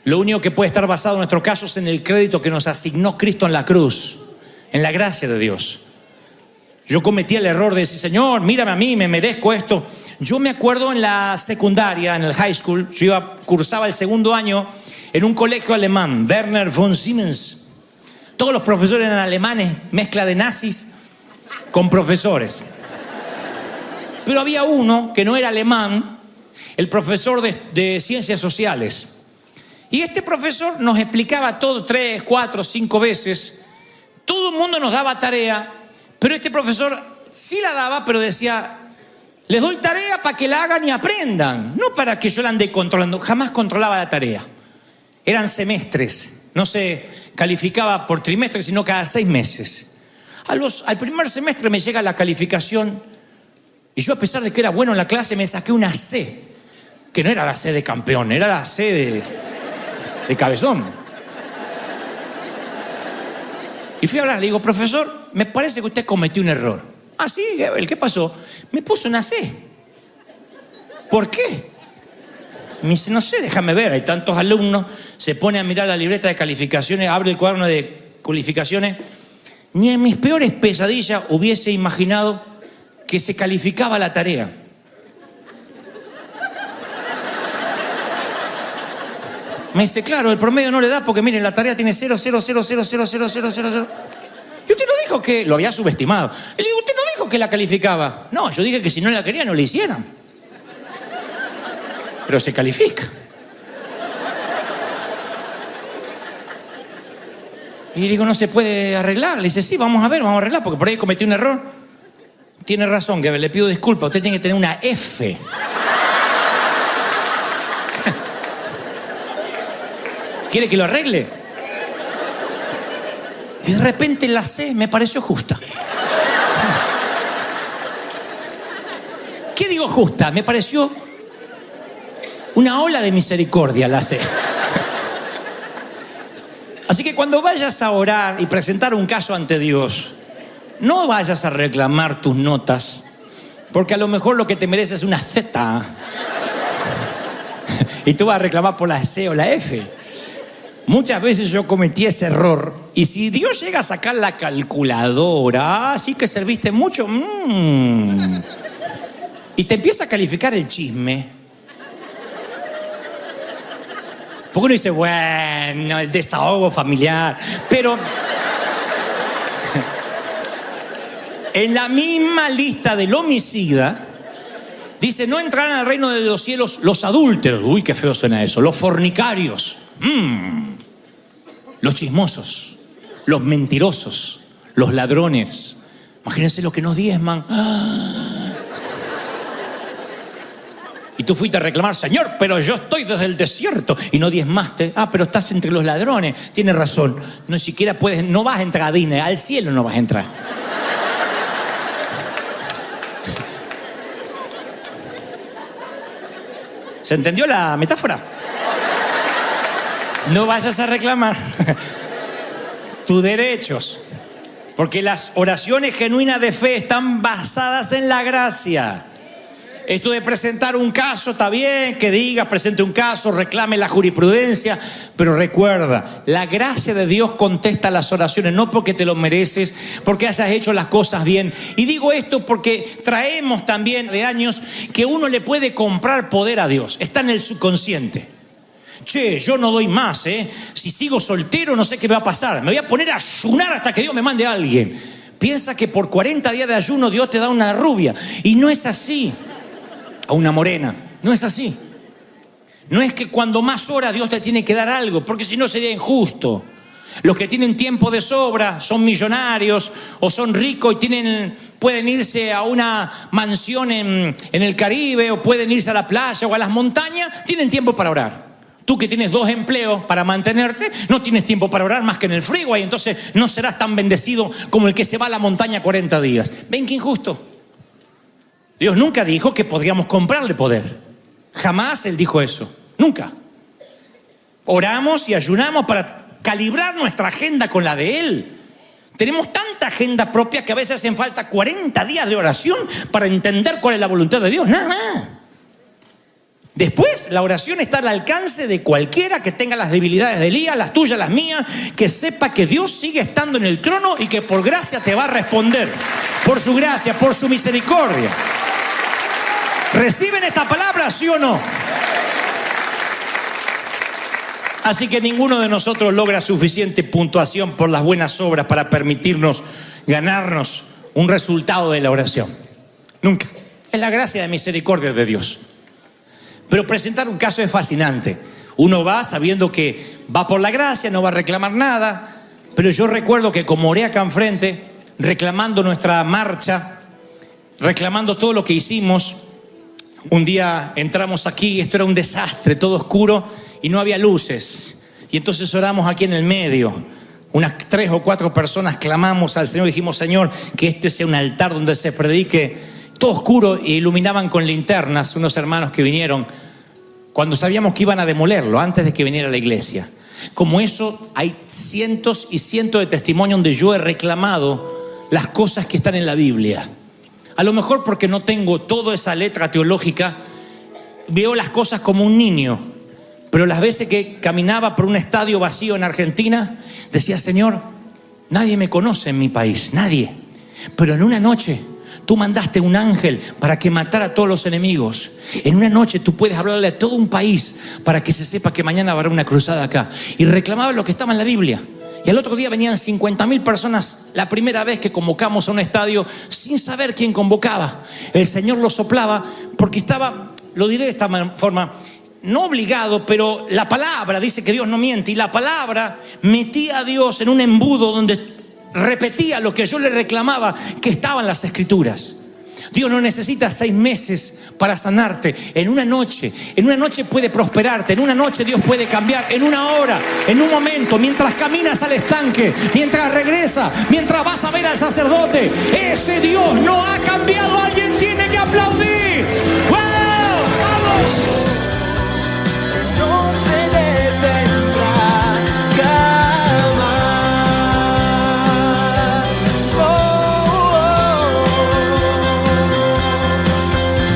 Lo único que puede estar basado en nuestro caso es en el crédito que nos asignó Cristo en la cruz, en la gracia de Dios. Yo cometí el error de decir, Señor, mírame a mí, me merezco esto. Yo me acuerdo en la secundaria, en el high school, cursaba el segundo año en un colegio alemán, Werner von Siemens. Todos los profesores eran alemanes, mezcla de nazis con profesores. Pero había uno que no era alemán, el profesor de ciencias sociales. Y este profesor nos explicaba todo 3, 4, 5 veces. Todo el mundo nos daba tarea, pero este profesor sí la daba, pero decía, les doy tarea para que la hagan y aprendan, no para que yo la ande controlando. Jamás controlaba la tarea. Eran semestres, no se calificaba por trimestre, sino cada 6 meses. Al primer semestre me llega la calificación y yo, a pesar de que era bueno en la clase, me saqué una C, que no era la C de campeón, era la C de cabezón. Y fui a hablar, le digo, profesor, me parece que usted cometió un error. Ah, sí, ¿qué pasó? Me puso una C. ¿Por qué? Me dice, no sé, déjame ver, hay tantos alumnos, se pone a mirar la libreta de calificaciones, abre el cuaderno de calificaciones. Ni en mis peores pesadillas hubiese imaginado que se calificaba la tarea. Me dice, claro, el promedio no le da porque, miren, la tarea tiene 0, 0, 0, 0, 0, 0, 0, 0, 0. Y usted no dijo que lo había subestimado. Y le digo, usted no dijo que la calificaba. No, yo dije que si no la quería no la hicieran. Pero se califica. Y digo, ¿no se puede arreglar? Le dice, sí, vamos a arreglar, porque por ahí cometí un error. Tiene razón, que le pido disculpas, usted tiene que tener una F. ¿Quiere que lo arregle? Y de repente la C me pareció justa. ¿Qué digo justa? Me pareció una ola de misericordia la C. Así que cuando vayas a orar y presentar un caso ante Dios, no vayas a reclamar tus notas, porque a lo mejor lo que te mereces es una Z. Y tú vas a reclamar por la C o la F. Muchas veces yo cometí ese error. Y si Dios llega a sacar la calculadora, sí que serviste mucho. Y te empieza a calificar el chisme. Porque uno dice, bueno, el desahogo familiar. Pero En la misma lista del homicida, dice, no entrarán al reino de los cielos los adúlteros. Uy, qué feo suena eso. Los fornicarios. Los chismosos. Los mentirosos. Los ladrones. Imagínense lo que nos diezman. Y tú fuiste a reclamar, Señor, pero yo estoy desde el desierto. Y no diezmaste. Pero estás entre los ladrones. Tienes razón. No siquiera puedes, no vas a entrar a Disney. Al cielo no vas a entrar. ¿Se entendió la metáfora? No vayas a reclamar tus derechos. Porque las oraciones genuinas de fe están basadas en la gracia. Esto de presentar un caso, está bien, que diga, presente un caso, reclame la jurisprudencia, pero recuerda, la gracia de Dios contesta las oraciones, no porque te lo mereces, porque hayas hecho las cosas bien. Y digo esto porque traemos también de años que uno le puede comprar poder a Dios, está en el subconsciente. Che, yo no doy más, si sigo soltero no sé qué va a pasar, me voy a poner a ayunar hasta que Dios me mande a alguien. Piensa que por 40 días de ayuno Dios te da una rubia, y no es así. A una morena. No es así. No es que cuando más ora Dios te tiene que dar algo, porque si no sería injusto. Los que tienen tiempo de sobra son millonarios o son ricos y pueden irse a una mansión en el Caribe, o pueden irse a la playa o a las montañas, tienen tiempo para orar. Tú que tienes 2 empleos para mantenerte, no tienes tiempo para orar más que en el freeway, entonces no serás tan bendecido como el que se va a la montaña 40 días. ¿Ven qué injusto? Dios nunca dijo que podríamos comprarle poder. Jamás Él dijo eso. Nunca. Oramos y ayunamos para calibrar nuestra agenda con la de Él. Tenemos tanta agenda propia que a veces hacen falta 40 días de oración para entender cuál es la voluntad de Dios. Nada más. Después, la oración está al alcance de cualquiera que tenga las debilidades de Elías, las tuyas, las mías, que sepa que Dios sigue estando en el trono y que por gracia te va a responder. Por su gracia, por su misericordia. ¿Reciben esta palabra, sí o no? Así que ninguno de nosotros logra suficiente puntuación por las buenas obras para permitirnos ganarnos un resultado de la oración. Nunca. Es la gracia de misericordia de Dios. Pero presentar un caso es fascinante. Uno va sabiendo que va por la gracia, no va a reclamar nada. Pero yo recuerdo que como oré acá enfrente, reclamando nuestra marcha, reclamando todo lo que hicimos, un día entramos aquí, esto era un desastre, todo oscuro y no había luces. Y entonces oramos aquí en el medio. Unas 3 o 4 personas clamamos al Señor y dijimos, Señor, que este sea un altar donde se predique. Todo oscuro, e iluminaban con linternas unos hermanos que vinieron cuando sabíamos que iban a demolerlo, antes de que viniera la iglesia. Como eso, hay cientos y cientos de testimonios donde yo he reclamado las cosas que están en la Biblia. A lo mejor porque no tengo toda esa letra teológica, veo las cosas como un niño. Pero las veces que caminaba por un estadio vacío en Argentina, decía, Señor, nadie me conoce en mi país, nadie. Pero en una noche tú mandaste un ángel para que matara a todos los enemigos. En una noche tú puedes hablarle a todo un país para que se sepa que mañana habrá una cruzada acá. Y reclamaba lo que estaba en la Biblia. Y al otro día venían 50.000 personas, la primera vez que convocamos a un estadio, sin saber quién convocaba. El Señor lo soplaba porque estaba, lo diré de esta forma, no obligado, pero la palabra dice que Dios no miente. Y la palabra metía a Dios en un embudo donde repetía lo que yo le reclamaba que estaba en las Escrituras. Dios no necesita 6 meses para sanarte. En una noche puede prosperarte. En una noche Dios puede cambiar. En una hora, en un momento, mientras caminas al estanque, mientras regresa, mientras vas a ver al sacerdote. Ese Dios no ha cambiado. Alguien tiene que aplaudir. ¡Wow! ¡Vamos! No se detendrá jamás.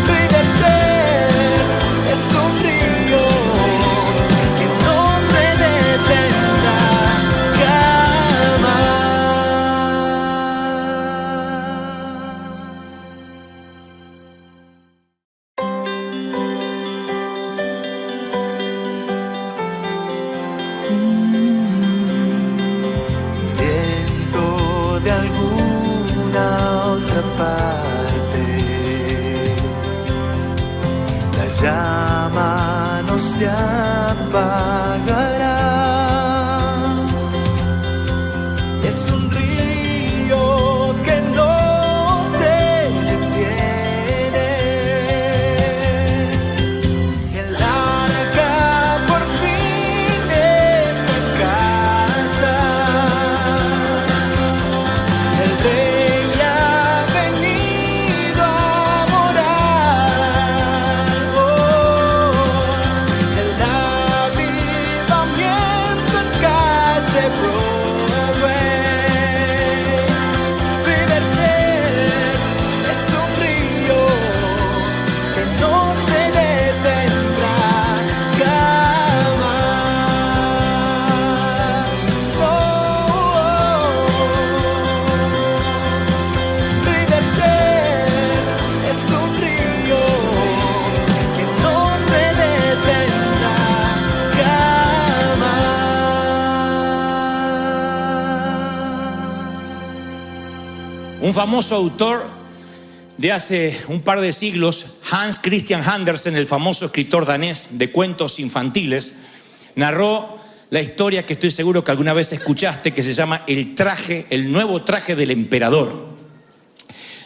River Church es un río que no se detendrá jamás. Viento de alguna otra se apagará. Es un río que no se detiene. Él larga por fin esta casa. El rey ha venido a morar. El avivamiento en calle Broadway. Riverjet es un río que no se detendrá jamás. Riverjet es un río que no se detendrá jamás. Un famoso autor de hace un par de siglos, Hans Christian Andersen, el famoso escritor danés de cuentos infantiles, narró la historia que estoy seguro que alguna vez escuchaste, que se llama el nuevo traje del emperador.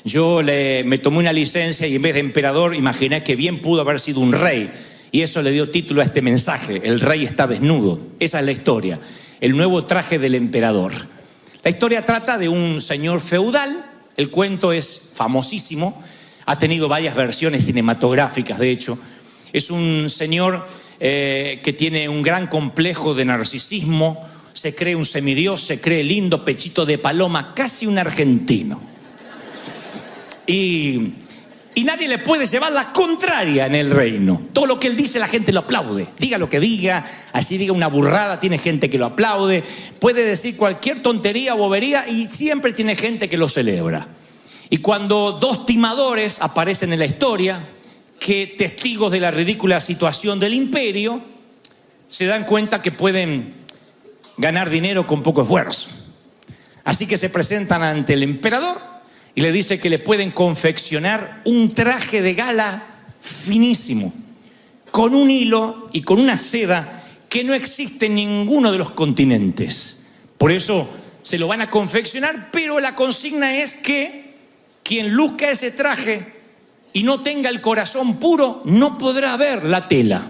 Yo me tomé una licencia y en vez de emperador imaginé que bien pudo haber sido un rey, y eso le dio título a este mensaje: el rey está desnudo. Esa es la historia, el nuevo traje del emperador. La historia trata de un señor feudal. El cuento es famosísimo, ha tenido varias versiones cinematográficas, de hecho. Es un señor que tiene un gran complejo de narcisismo, se cree un semidios, se cree lindo, pechito de paloma, casi un argentino. Y nadie le puede llevar la contraria en el reino. Todo lo que él dice la gente lo aplaude. Diga lo que diga, así diga una burrada, tiene gente que lo aplaude. Puede decir cualquier tontería o bobería y siempre tiene gente que lo celebra. Y cuando dos timadores aparecen en la historia, que testigos de la ridícula situación del imperio, se dan cuenta que pueden ganar dinero con poco esfuerzo. Así que se presentan ante el emperador y le dice que le pueden confeccionar un traje de gala finísimo, con un hilo y con una seda que no existe en ninguno de los continentes. Por eso se lo van a confeccionar, pero la consigna es que quien luzca ese traje y no tenga el corazón puro no podrá ver la tela.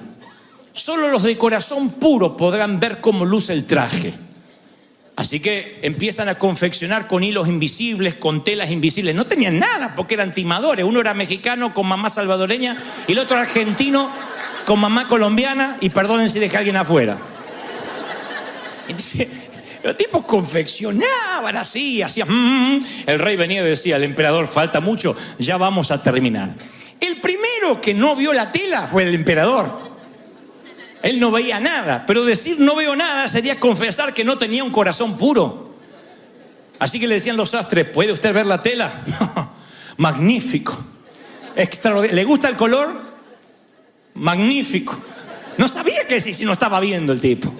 Solo los de corazón puro podrán ver cómo luce el traje. Así que empiezan a confeccionar con hilos invisibles, con telas invisibles. No tenían nada porque eran timadores. Uno era mexicano con mamá salvadoreña y el otro argentino con mamá colombiana. Y perdonen si dejé a alguien afuera. Entonces, los tipos confeccionaban así, hacían... El rey venía y decía al emperador: falta mucho, ya vamos a terminar. El primero que no vio la tela fue el emperador. Él no veía nada, pero decir no veo nada sería confesar que no tenía un corazón puro. Así que le decían los sastres: ¿puede usted ver la tela? Magnífico, extraordinario. ¿Le gusta el color? Magnífico. No sabía qué decir si no estaba viendo el tipo.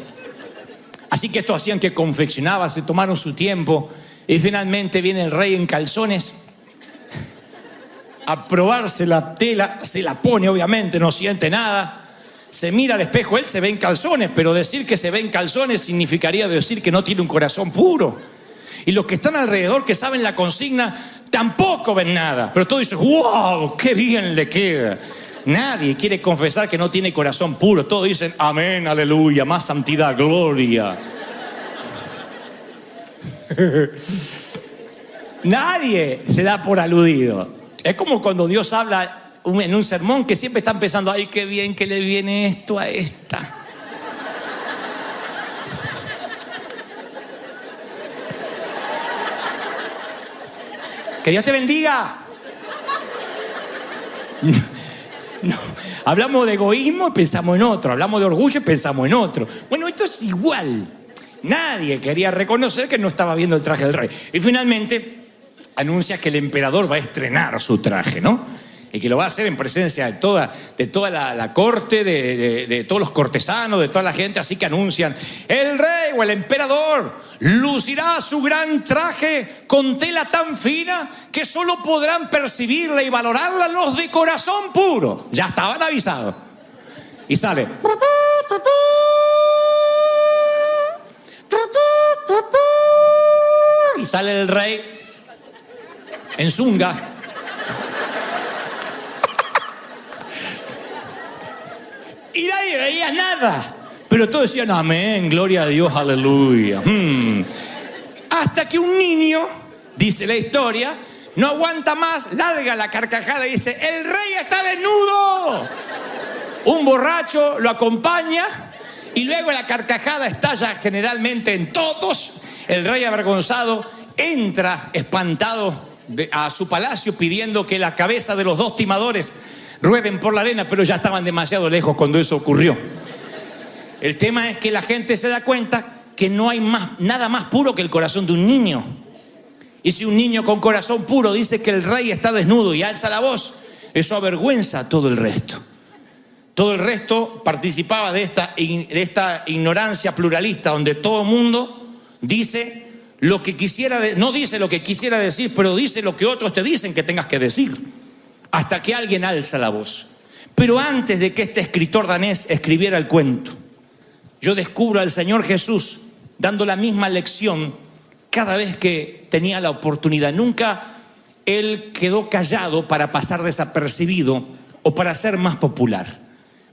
Así que esto hacían que confeccionaba, se tomaron su tiempo y finalmente viene el rey en calzones a probarse la tela, se la pone obviamente, no siente nada. Se mira al espejo, él se ve en calzones, pero decir que se ve en calzones significaría decir que no tiene un corazón puro. Y los que están alrededor, que saben la consigna, tampoco ven nada. Pero todos dicen: ¡wow! ¡Qué bien le queda! Nadie quiere confesar que no tiene corazón puro. Todos dicen: amén, aleluya, más santidad, gloria. Nadie se da por aludido. Es como cuando Dios habla en un sermón, que siempre están pensando: ay, qué bien que le viene esto a esta. Que Dios te bendiga. No, hablamos de egoísmo y pensamos en otro. Hablamos de orgullo y pensamos en otro. Bueno, esto es igual. Nadie quería reconocer que no estaba viendo el traje del rey. Y finalmente anuncia que el emperador va a estrenar su traje, ¿no? Y que lo va a hacer en presencia de toda la corte, de todos los cortesanos, de toda la gente. Así que anuncian: el rey o el emperador lucirá su gran traje con tela tan fina que solo podrán percibirla y valorarla los de corazón puro. Ya estaban avisados. y sale. Y sale el rey en zunga. Y nadie veía nada. Pero todos decían amén, gloria a Dios, aleluya. Hasta que un niño, dice la historia, no aguanta más, larga la carcajada y dice, ¡el rey está desnudo! Un borracho lo acompaña y luego la carcajada estalla generalmente en todos. El rey avergonzado entra espantado a su palacio pidiendo que la cabeza de los 2 timadores rueden por la arena, pero ya estaban demasiado lejos cuando eso ocurrió. El tema es que la gente se da cuenta que no hay nada más puro que el corazón de un niño. Y si un niño con corazón puro dice que el rey está desnudo y alza la voz, eso avergüenza a todo el resto. Todo el resto participaba de esta ignorancia pluralista donde todo el mundo dice lo que quisiera, no dice lo que quisiera decir, pero dice lo que otros te dicen que tengas que decir, hasta que alguien alza la voz. Pero antes de que este escritor danés escribiera el cuento, yo descubro al Señor Jesús dando la misma lección cada vez que tenía la oportunidad. Nunca Él quedó callado para pasar desapercibido o para ser más popular.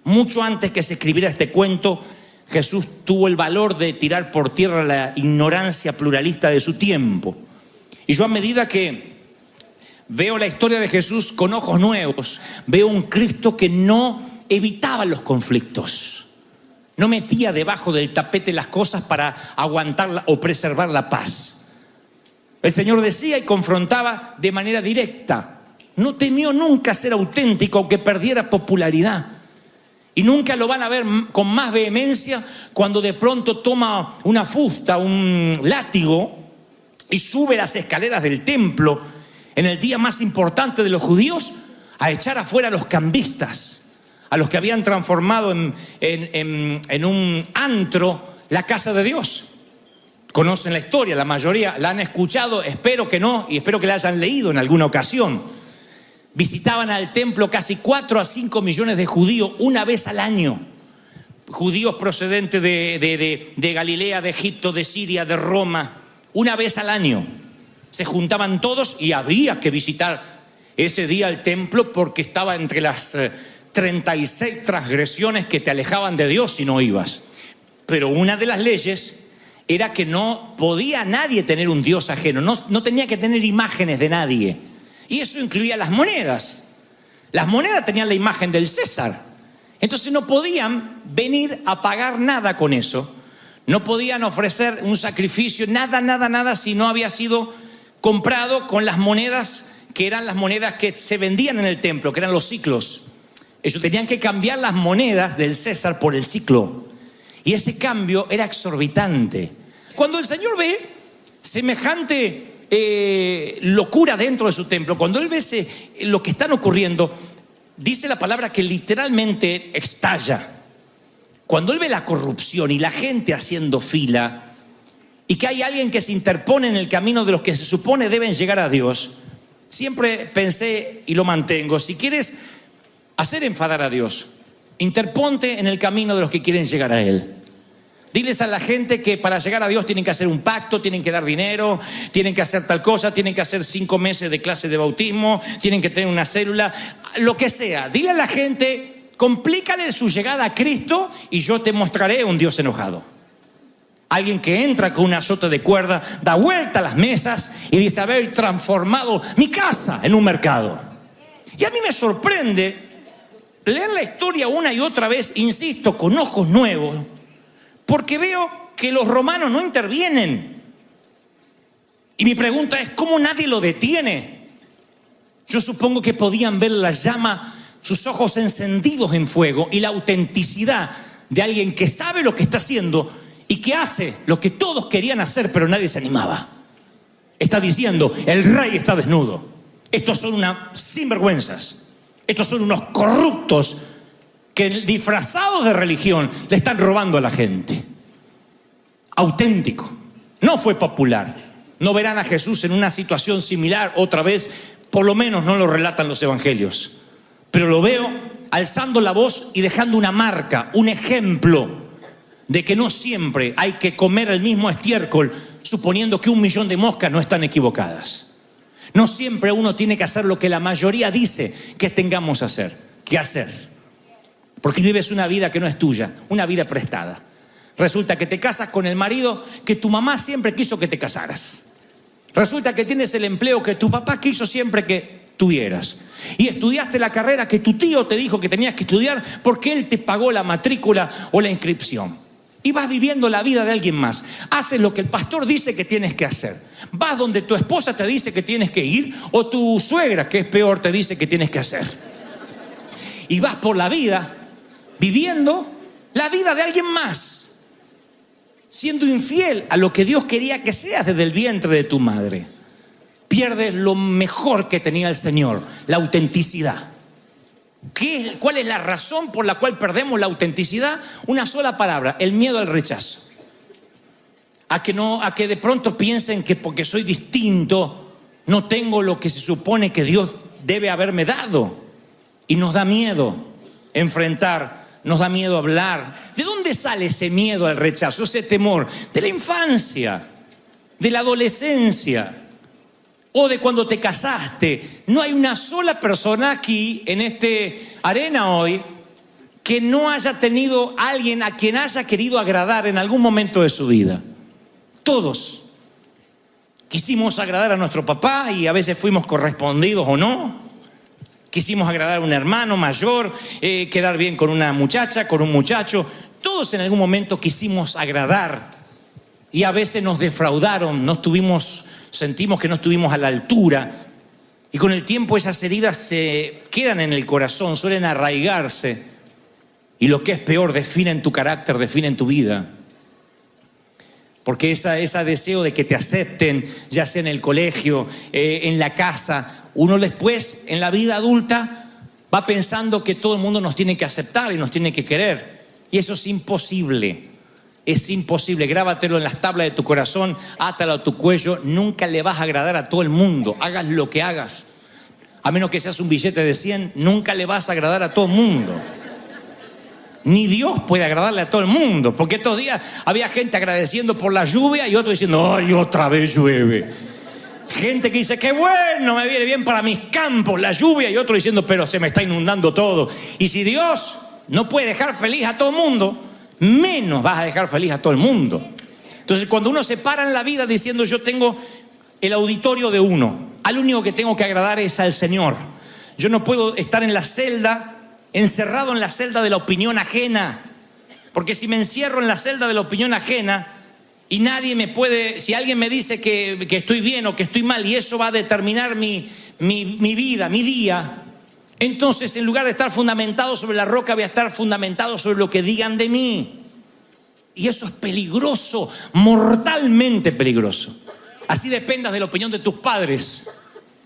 Mucho antes que se escribiera este cuento, Jesús tuvo el valor de tirar por tierra la ignorancia pluralista de su tiempo. Y yo, a medida que veo la historia de Jesús con ojos nuevos, veo un Cristo que no evitaba los conflictos, no metía debajo del tapete las cosas para aguantar o preservar la paz. El Señor decía y confrontaba de manera directa. No temió nunca ser auténtico aunque perdiera popularidad. Y nunca lo van a ver con más vehemencia cuando de pronto toma una fusta, un látigo y sube las escaleras del templo en el día más importante de los judíos a echar afuera a los cambistas, a los que habían transformado en un antro la casa de Dios. Conocen la historia, la mayoría la han escuchado, espero que no, y espero que la hayan leído en alguna ocasión. Visitaban al templo casi 4 a 5 millones de judíos una vez al año. Judíos procedentes de Galilea, de Egipto, de Siria, de Roma. Una vez al año se juntaban todos y había que visitar ese día el templo porque estaba entre las 36 transgresiones que te alejaban de Dios si no ibas. Pero una de las leyes era que no podía nadie tener un Dios ajeno, no tenía que tener imágenes de nadie. Y eso incluía las monedas. Las monedas tenían la imagen del César. Entonces no podían venir a pagar nada con eso. No podían ofrecer un sacrificio, nada, si no había sido comprado con las monedas que eran las monedas que se vendían en el templo, que eran los siclos. Ellos tenían que cambiar las monedas del César por el siclo. Y ese cambio era exorbitante. Cuando el Señor ve semejante locura dentro de su templo, cuando Él ve lo que están ocurriendo, dice la palabra que literalmente estalla. Cuando Él ve la corrupción y la gente haciendo fila y que hay alguien que se interpone en el camino de los que se supone deben llegar a Dios, siempre pensé y lo mantengo: si quieres hacer enfadar a Dios, interponte en el camino de los que quieren llegar a Él. Diles a la gente que para llegar a Dios tienen que hacer un pacto, tienen que dar dinero, tienen que hacer tal cosa, tienen que hacer 5 meses de clase de bautismo, tienen que tener una célula, lo que sea. Dile a la gente, complícale su llegada a Cristo y yo te mostraré un Dios enojado. Alguien que entra con un azote de cuerda, da vuelta a las mesas y dice haber transformado mi casa en un mercado. Y a mí me sorprende leer la historia una y otra vez, insisto, con ojos nuevos, porque veo que los romanos no intervienen. Y mi pregunta es, ¿cómo nadie lo detiene? Yo supongo que podían ver la llama, sus ojos encendidos en fuego y la autenticidad de alguien que sabe lo que está haciendo y que hace lo que todos querían hacer, pero nadie se animaba. Está diciendo, el rey está desnudo. Estos son unas sinvergüenzas. Estos son unos corruptos que disfrazados de religión le están robando a la gente. Auténtico. No fue popular. No verán a Jesús en una situación similar otra vez, por lo menos no lo relatan los evangelios. Pero lo veo alzando la voz y dejando una marca, un ejemplo de que no siempre hay que comer el mismo estiércol suponiendo que 1.000.000 de moscas no están equivocadas. No siempre uno tiene que hacer lo que la mayoría dice que tengamos que hacer. Porque vives una vida que no es tuya, una vida prestada. Resulta que te casas con el marido que tu mamá siempre quiso que te casaras. Resulta que tienes el empleo que tu papá quiso siempre que tuvieras. Y estudiaste la carrera que tu tío te dijo que tenías que estudiar porque él te pagó la matrícula o la inscripción. Y vas viviendo la vida de alguien más. Haces lo que el pastor dice que tienes que hacer. Vas donde tu esposa te dice que tienes que ir o tu suegra, que es peor, te dice que tienes que hacer. Y vas por la vida viviendo la vida de alguien más, siendo infiel a lo que Dios quería que seas desde el vientre de tu madre. Pierdes lo mejor que tenía el Señor, la autenticidad. ¿Cuál es la razón por la cual perdemos la autenticidad? Una sola palabra: el miedo al rechazo. A que de pronto piensen que porque soy distinto no tengo lo que se supone que Dios debe haberme dado. Y nos da miedo enfrentar, nos da miedo hablar. ¿De dónde sale ese miedo al rechazo, ese temor? De la infancia, de la adolescencia o de cuando te casaste. No hay una sola persona aquí en este arena hoy que no haya tenido alguien a quien haya querido agradar en algún momento de su vida. Todos quisimos agradar a nuestro papá y a veces fuimos correspondidos o no. Quisimos agradar a un hermano mayor, quedar bien con una muchacha, con un muchacho. Todos en algún momento quisimos agradar y a veces nos defraudaron, sentimos que no estuvimos a la altura. Y con el tiempo esas heridas se quedan en el corazón, suelen arraigarse. Y lo que es peor, definen tu carácter, definen tu vida. Porque ese deseo de que te acepten, ya sea en el colegio, en la casa, uno después, en la vida adulta, va pensando que todo el mundo nos tiene que aceptar y nos tiene que querer. Y eso es imposible. Es imposible. Grábatelo en las tablas de tu corazón, átalo a tu cuello. Nunca le vas a agradar a todo el mundo. Hagas lo que hagas. A menos que seas un billete de 100, nunca le vas a agradar a todo el mundo. Ni Dios puede agradarle a todo el mundo. Porque estos días había gente agradeciendo por la lluvia y otros diciendo: ¡ay, otra vez llueve! Gente que dice: ¡qué bueno! Me viene bien para mis campos la lluvia. Y otro diciendo: pero se me está inundando todo. Y si Dios no puede dejar feliz a todo el mundo, menos vas a dejar feliz a todo el mundo. Entonces, cuando uno se para en la vida diciendo: yo tengo el auditorio de uno, al único que tengo que agradar es al Señor. Yo no puedo estar en la celda, encerrado en la celda de la opinión ajena. Porque si me encierro en la celda de la opinión ajena y nadie me puede, si alguien me dice que estoy bien o que estoy mal y eso va a determinar mi vida, mi día, entonces en lugar de estar fundamentado sobre la roca voy a estar fundamentado sobre lo que digan de mí. Y eso es peligroso, mortalmente peligroso. Así dependas de la opinión de tus padres,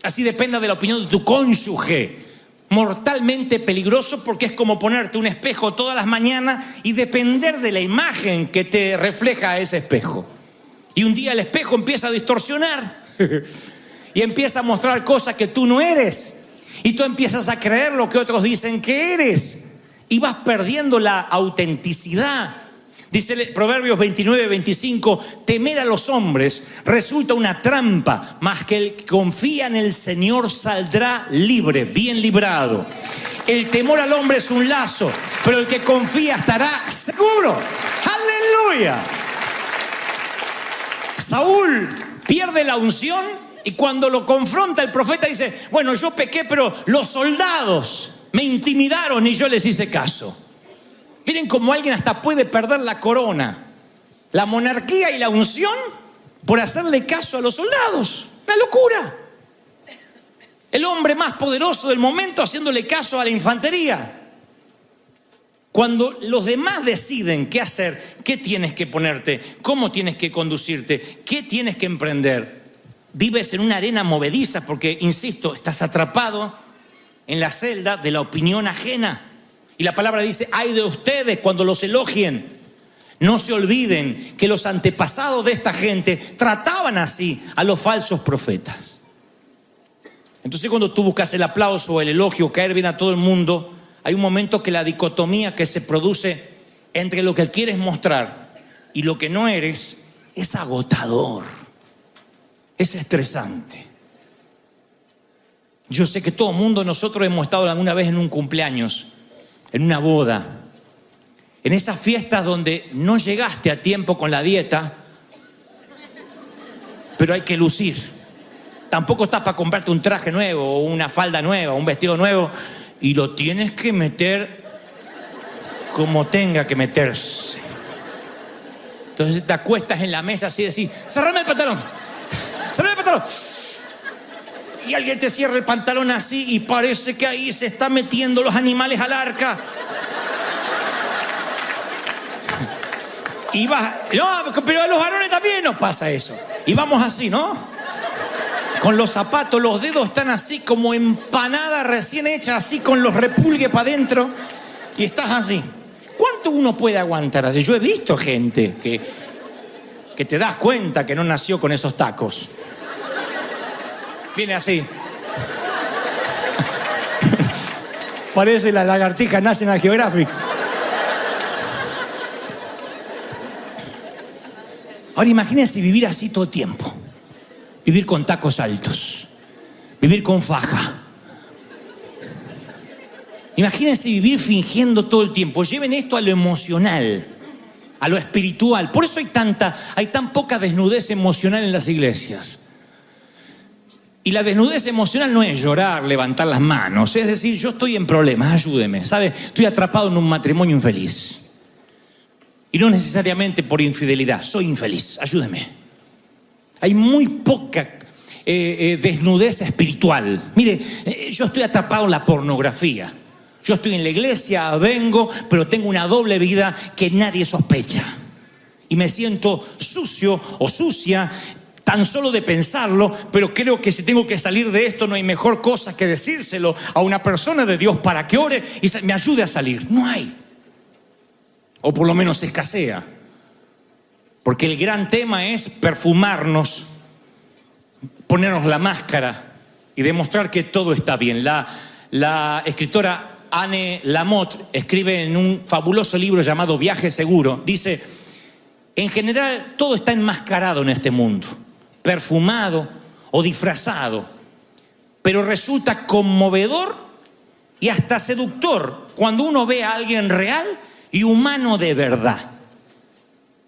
así dependas de la opinión de tu cónyuge. Mortalmente peligroso, porque es como ponerte un espejo todas las mañanas y depender de la imagen que te refleja ese espejo. Y un día el espejo empieza a distorsionar y empieza a mostrar cosas que tú no eres. Y tú empiezas a creer lo que otros dicen que eres. Y vas perdiendo la autenticidad. Dice Proverbios 29-25: temer a los hombres resulta una trampa, mas que el que confía en el Señor saldrá libre, bien librado. El temor al hombre es un lazo, pero el que confía estará seguro. ¡Aleluya! Saúl pierde la unción y cuando lo confronta el profeta dice: bueno, yo pequé, pero los soldados me intimidaron y yo les hice caso. Miren cómo alguien hasta puede perder la corona, la monarquía y la unción por hacerle caso a los soldados. ¡Una locura! El hombre más poderoso del momento haciéndole caso a la infantería. Cuando los demás deciden qué hacer, qué tienes que ponerte, cómo tienes que conducirte, qué tienes que emprender, vives en una arena movediza porque, insisto, estás atrapado en la celda de la opinión ajena. Y la palabra dice: ay de ustedes cuando los elogien. No se olviden que los antepasados de esta gente trataban así a los falsos profetas. Entonces, cuando tú buscas el aplauso o el elogio, caer bien a todo el mundo, hay un momento que la dicotomía que se produce entre lo que quieres mostrar y lo que no eres es agotador, es estresante. Yo sé que todo el mundo, nosotros hemos estado alguna vez en un cumpleaños, en una boda, en esas fiestas donde no llegaste a tiempo con la dieta, pero hay que lucir. Tampoco estás para comprarte un traje nuevo, o una falda nueva, un vestido nuevo, y lo tienes que meter como tenga que meterse. Entonces te acuestas en la mesa así y decís, cerrame el pantalón, cerrame el pantalón. Y alguien te cierra el pantalón así y parece que ahí se están metiendo los animales al arca. Y vas, no, pero a los varones también nos pasa eso. Y vamos así, ¿no? Con los zapatos, los dedos están así como empanada recién hecha, así con los repulgues para adentro. Y estás así. ¿Cuánto uno puede aguantar así? Yo he visto gente que te das cuenta que no nació con esos tacos. Viene así. Parece la lagartija National Geographic. Ahora imagínense vivir así todo el tiempo. Vivir con tacos altos. Vivir con faja. Imagínense vivir fingiendo todo el tiempo. Lleven esto a lo emocional, a lo espiritual. Por eso hay tan poca desnudez emocional en las iglesias. Y la desnudez emocional no es llorar, levantar las manos. Es decir, yo estoy en problemas, ayúdeme. ¿Sabe? Estoy atrapado en un matrimonio infeliz. Y no necesariamente por infidelidad. Soy infeliz, ayúdeme. Hay muy poca desnudez espiritual. Mire, yo estoy atrapado en la pornografía. Yo estoy en la iglesia, vengo, pero tengo una doble vida que nadie sospecha. Y me siento sucio o sucia tan solo de pensarlo, pero creo que si tengo que salir de esto no hay mejor cosa que decírselo a una persona de Dios para que ore y me ayude a salir. No hay. O por lo menos escasea. Porque el gran tema es perfumarnos, ponernos la máscara y demostrar que todo está bien. La escritora Anne Lamott escribe en un fabuloso libro llamado Viaje Seguro, dice, en general todo está enmascarado en este mundo, perfumado o disfrazado, pero resulta conmovedor y hasta seductor cuando uno ve a alguien real y humano de verdad.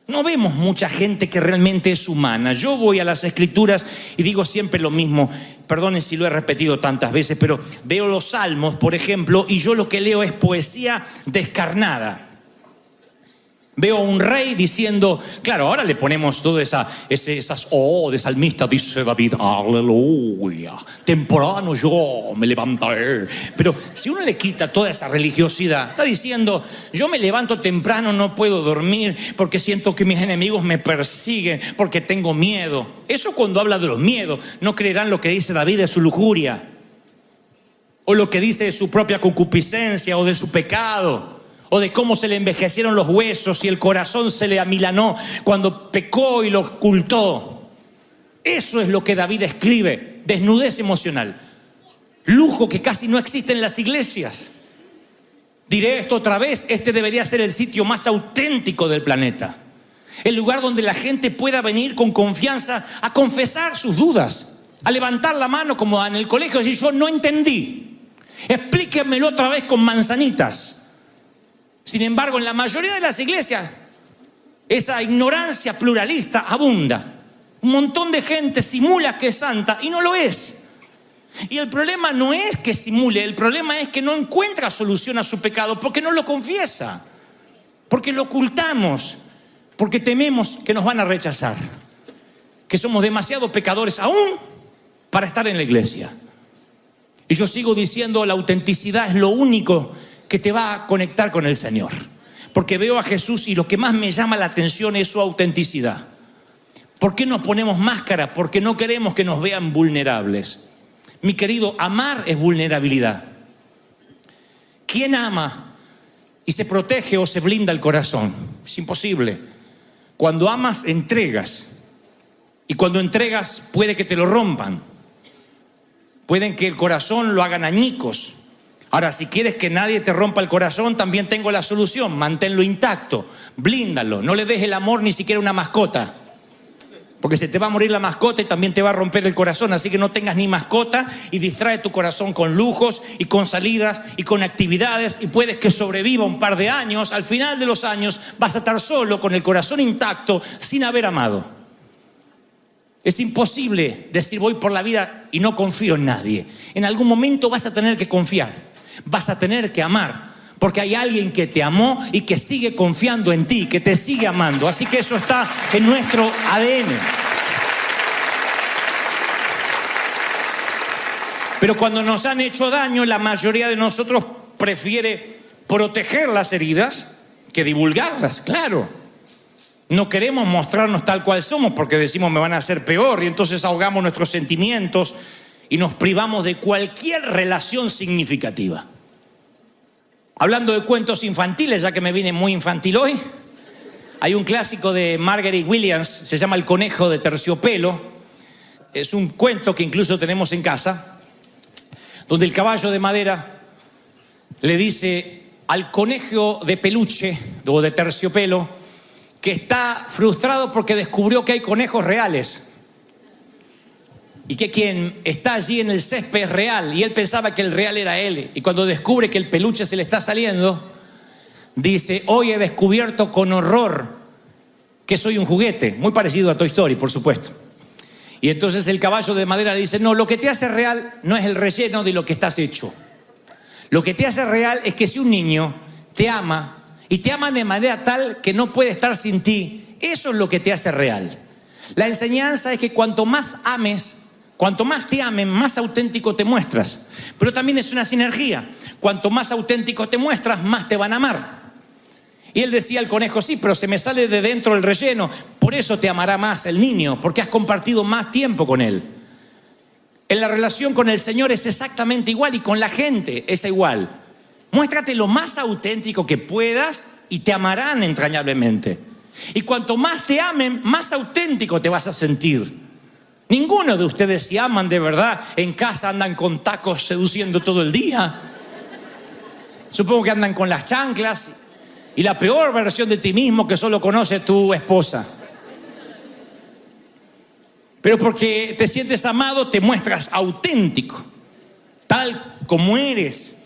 No vemos mucha gente que realmente es humana. Yo voy a las escrituras y digo siempre lo mismo. Perdonen si lo he repetido tantas veces, pero veo los salmos, por ejemplo, y yo lo que leo es poesía descarnada. Veo a un rey diciendo, claro, ahora le ponemos todas esas de salmista, dice David, aleluya, temprano yo me levantaré. Pero si uno le quita toda esa religiosidad, está diciendo, yo me levanto temprano, no puedo dormir porque siento que mis enemigos me persiguen, porque tengo miedo. Eso cuando habla de los miedos, no creerán lo que dice David de su lujuria, o lo que dice de su propia concupiscencia o de su pecado, o de cómo se le envejecieron los huesos y el corazón se le amilanó cuando pecó y lo ocultó. Eso es lo que David escribe, desnudez emocional. Lujo que casi no existe en las iglesias. Diré esto otra vez, este debería ser el sitio más auténtico del planeta. El lugar donde la gente pueda venir con confianza a confesar sus dudas, a levantar la mano como en el colegio y decir, yo no entendí. Explíquenmelo otra vez con manzanitas. Sin embargo, en la mayoría de las iglesias, esa ignorancia pluralista abunda. Un montón de gente simula que es santa y no lo es. Y el problema no es que simule, el problema es que no encuentra solución a su pecado porque no lo confiesa, porque lo ocultamos, porque tememos que nos van a rechazar, que somos demasiado pecadores aún para estar en la iglesia. Y yo sigo diciendo, la autenticidad es lo único que te va a conectar con el Señor. Porque veo a Jesús y lo que más me llama la atención es su autenticidad. ¿Por qué nos ponemos máscara? Porque no queremos que nos vean vulnerables. Mi querido, amar es vulnerabilidad. ¿Quién ama y se protege o se blinda el corazón? Es imposible. Cuando amas, entregas. Y cuando entregas, puede que te lo rompan. Pueden que el corazón lo hagan añicos. Ahora, si quieres que nadie te rompa el corazón, también tengo la solución. Manténlo intacto, blíndalo, no le des el amor ni siquiera a una mascota. Porque se te va a morir la mascota y también te va a romper el corazón. Así que no tengas ni mascota y distrae tu corazón con lujos y con salidas y con actividades. Y puedes que sobreviva un par de años. Al final de los años vas a estar solo, con el corazón intacto, sin haber amado. Es imposible decir voy por la vida y no confío en nadie. En algún momento vas a tener que confiar. Vas a tener que amar. Porque hay alguien que te amó y que sigue confiando en ti, que te sigue amando. Así que eso está en nuestro ADN. Pero cuando nos han hecho daño, la mayoría de nosotros prefiere proteger las heridas que divulgarlas, claro. No queremos mostrarnos tal cual somos porque decimos me van a hacer peor y entonces ahogamos nuestros sentimientos y nos privamos de cualquier relación significativa. Hablando de cuentos infantiles, ya que me vine muy infantil hoy, hay un clásico de Marguerite Williams, se llama El conejo de terciopelo. Es un cuento que incluso tenemos en casa, donde el caballo de madera le dice al conejo de peluche o de terciopelo que está frustrado porque descubrió que hay conejos reales. Y que quien está allí en el césped es real. Y él pensaba que el real era él. Y cuando descubre que el peluche se le está saliendo, dice, hoy he descubierto con horror que soy un juguete. Muy parecido a Toy Story, por supuesto. Y entonces el caballo de madera le dice, no, lo que te hace real no es el relleno de lo que estás hecho. Lo que te hace real es que si un niño te ama, y te ama de manera tal que no puede estar sin ti, eso es lo que te hace real. La enseñanza es que cuanto más ames, cuanto más te amen, más auténtico te muestras. Pero también es una sinergia. Cuanto más auténtico te muestras, más te van a amar. Y él decía al conejo, sí, pero se me sale de dentro el relleno. Por eso te amará más el niño, porque has compartido más tiempo con él. En la relación con el Señor es exactamente igual y con la gente es igual. Muéstrate lo más auténtico que puedas y te amarán entrañablemente. Y cuanto más te amen, más auténtico te vas a sentir. Ninguno de ustedes, si aman de verdad, en casa andan con tacos seduciendo todo el día. Supongo que andan con las chanclas y la peor versión de ti mismo que solo conoce tu esposa. Pero porque te sientes amado, te muestras auténtico, tal como eres.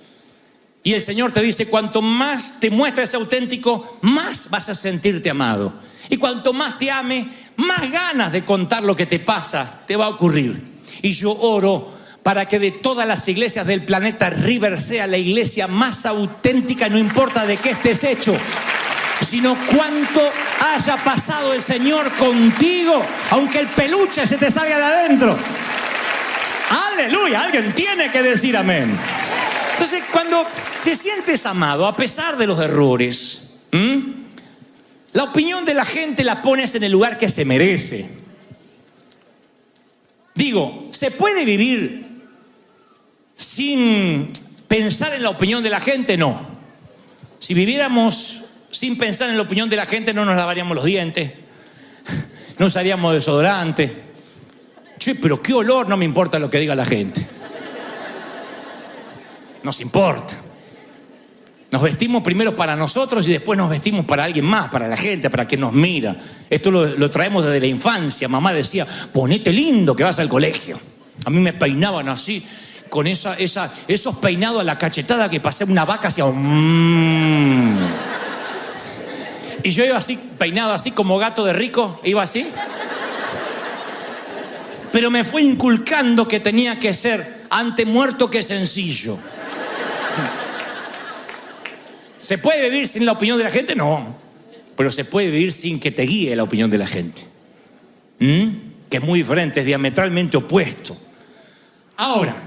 Y el Señor te dice, cuanto más te muestres auténtico, más vas a sentirte amado. Y cuanto más te ame, más ganas de contar lo que te pasa te va a ocurrir. Y yo oro para que de todas las iglesias del planeta, River sea la iglesia más auténtica, no importa de qué estés hecho, sino cuánto haya pasado el Señor contigo, aunque el peluche se te salga de adentro. ¡Aleluya! Alguien tiene que decir amén. Entonces, cuando te sientes amado, a pesar de los errores, la opinión de la gente la pones en el lugar que se merece. Digo, ¿se puede vivir sin pensar en la opinión de la gente? No. Si viviéramos sin pensar en la opinión de la gente, no nos lavaríamos los dientes, no usaríamos desodorante. Che, pero qué olor, no me importa lo que diga la gente. Nos importa. Nos vestimos primero para nosotros y después nos vestimos para alguien más, para la gente, para quien nos mira. Esto lo traemos desde la infancia. Mamá decía, ponete lindo que vas al colegio. A mí me peinaban así, con esos peinados a la cachetada que pasé una vaca hacia... Y yo iba así, peinado así como gato de rico, iba así. Pero me fue inculcando que tenía que ser antes muerto que sencillo. ¿Se puede vivir sin la opinión de la gente? No. Pero se puede vivir sin que te guíe la opinión de la gente. Que es muy diferente, es diametralmente opuesto. Ahora,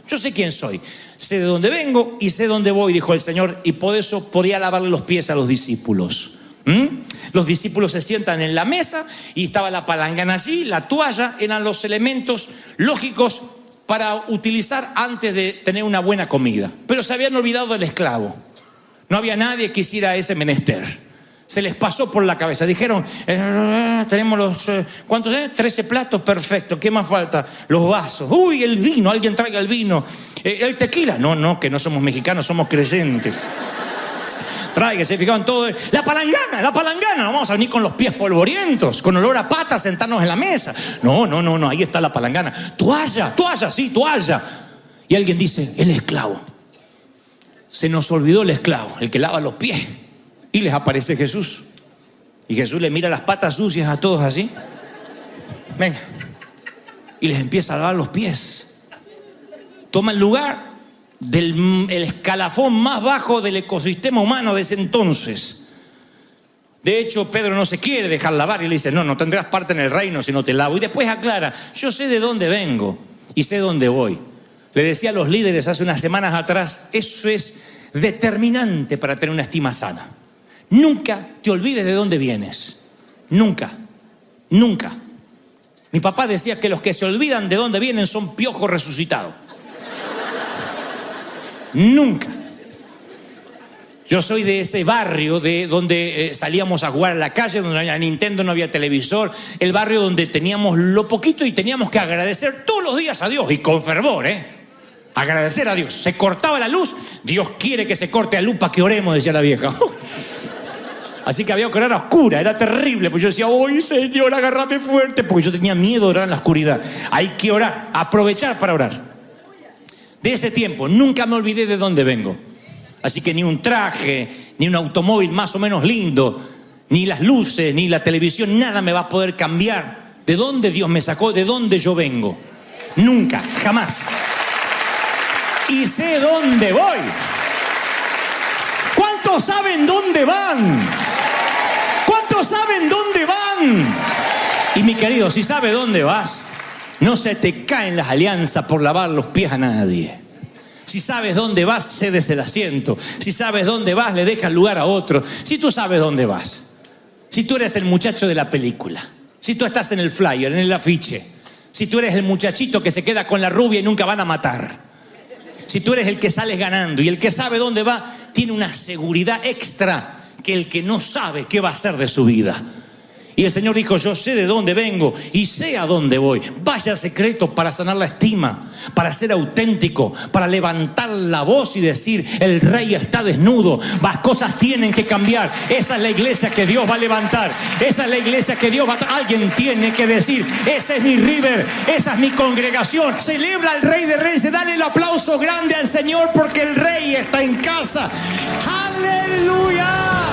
yo sé quién soy, sé de dónde vengo y sé dónde voy, dijo el Señor, y por eso podía lavarle los pies a los discípulos. Los discípulos se sientan en la mesa y estaba la palangana allí, la toalla, eran los elementos lógicos para utilizar antes de tener una buena comida. Pero se habían olvidado del esclavo. No había nadie que hiciera ese menester. Se les pasó por la cabeza. Dijeron, tenemos los... ¿cuántos? 13 platos, perfecto. ¿Qué más falta? Los vasos. Uy, el vino, alguien traiga el vino. El tequila. No, que no somos mexicanos, somos creyentes. Traiga, se fijaban todo. La palangana. No vamos a venir con los pies polvorientos, con olor a pata, sentarnos en la mesa. No, ahí está la palangana. Toalla, sí, toalla. Y alguien dice, el esclavo. Se nos olvidó el esclavo, el que lava los pies. Y les aparece Jesús. Y Jesús le mira las patas sucias a todos así. Venga. Y les empieza a lavar los pies. Toma el lugar del escalafón más bajo del ecosistema humano de ese entonces. De hecho, Pedro no se quiere dejar lavar y le dice, no tendrás parte en el reino si no te lavo. Y después aclara, yo sé de dónde vengo y sé dónde voy. Le decía a los líderes hace unas semanas atrás, eso es determinante para tener una estima sana. Nunca te olvides de dónde vienes. Nunca. Mi papá decía que los que se olvidan de dónde vienen son piojos resucitados. Nunca. Yo soy de ese barrio de donde salíamos a jugar a la calle, donde no había Nintendo, no había televisor. El barrio donde teníamos lo poquito y teníamos que agradecer todos los días a Dios. Y con fervor, agradecer a Dios. Se cortaba la luz. Dios quiere que se corte la luz para que oremos, decía la vieja. Así que había que orar a oscura, era terrible, pues yo decía, ¡ay, Señor, agárrame fuerte! Porque yo tenía miedo de orar en la oscuridad. Hay que orar, aprovechar para orar. De ese tiempo, nunca me olvidé de dónde vengo. Así que ni un traje, ni un automóvil más o menos lindo, ni las luces, ni la televisión, nada me va a poder cambiar de dónde Dios me sacó, de dónde yo vengo. Nunca, jamás. Y sé dónde voy. ¿Cuántos saben dónde van? ¿Cuántos saben dónde van? Y mi querido, si sabes dónde vas, no se te caen las alianzas por lavar los pies a nadie. Si sabes dónde vas, cedes el asiento. Si sabes dónde vas, le dejas lugar a otro. Si tú sabes dónde vas, si tú eres el muchacho de la película, si tú estás en el flyer, en el afiche, si tú eres el muchachito que se queda con la rubia y nunca van a matar, si tú eres el que sales ganando y el que sabe dónde va, tiene una seguridad extra que el que no sabe qué va a hacer de su vida. Y el Señor dijo, yo sé de dónde vengo y sé a dónde voy. Vaya al secreto para sanar la estima, para ser auténtico, para levantar la voz y decir, el rey está desnudo, las cosas tienen que cambiar. Esa es la iglesia que Dios va a levantar. Esa es la iglesia que Dios va a... Alguien tiene que decir, ese es mi river, esa es mi congregación. Celebra al Rey de Reyes, dale el aplauso grande al Señor porque el Rey está en casa. ¡Aleluya!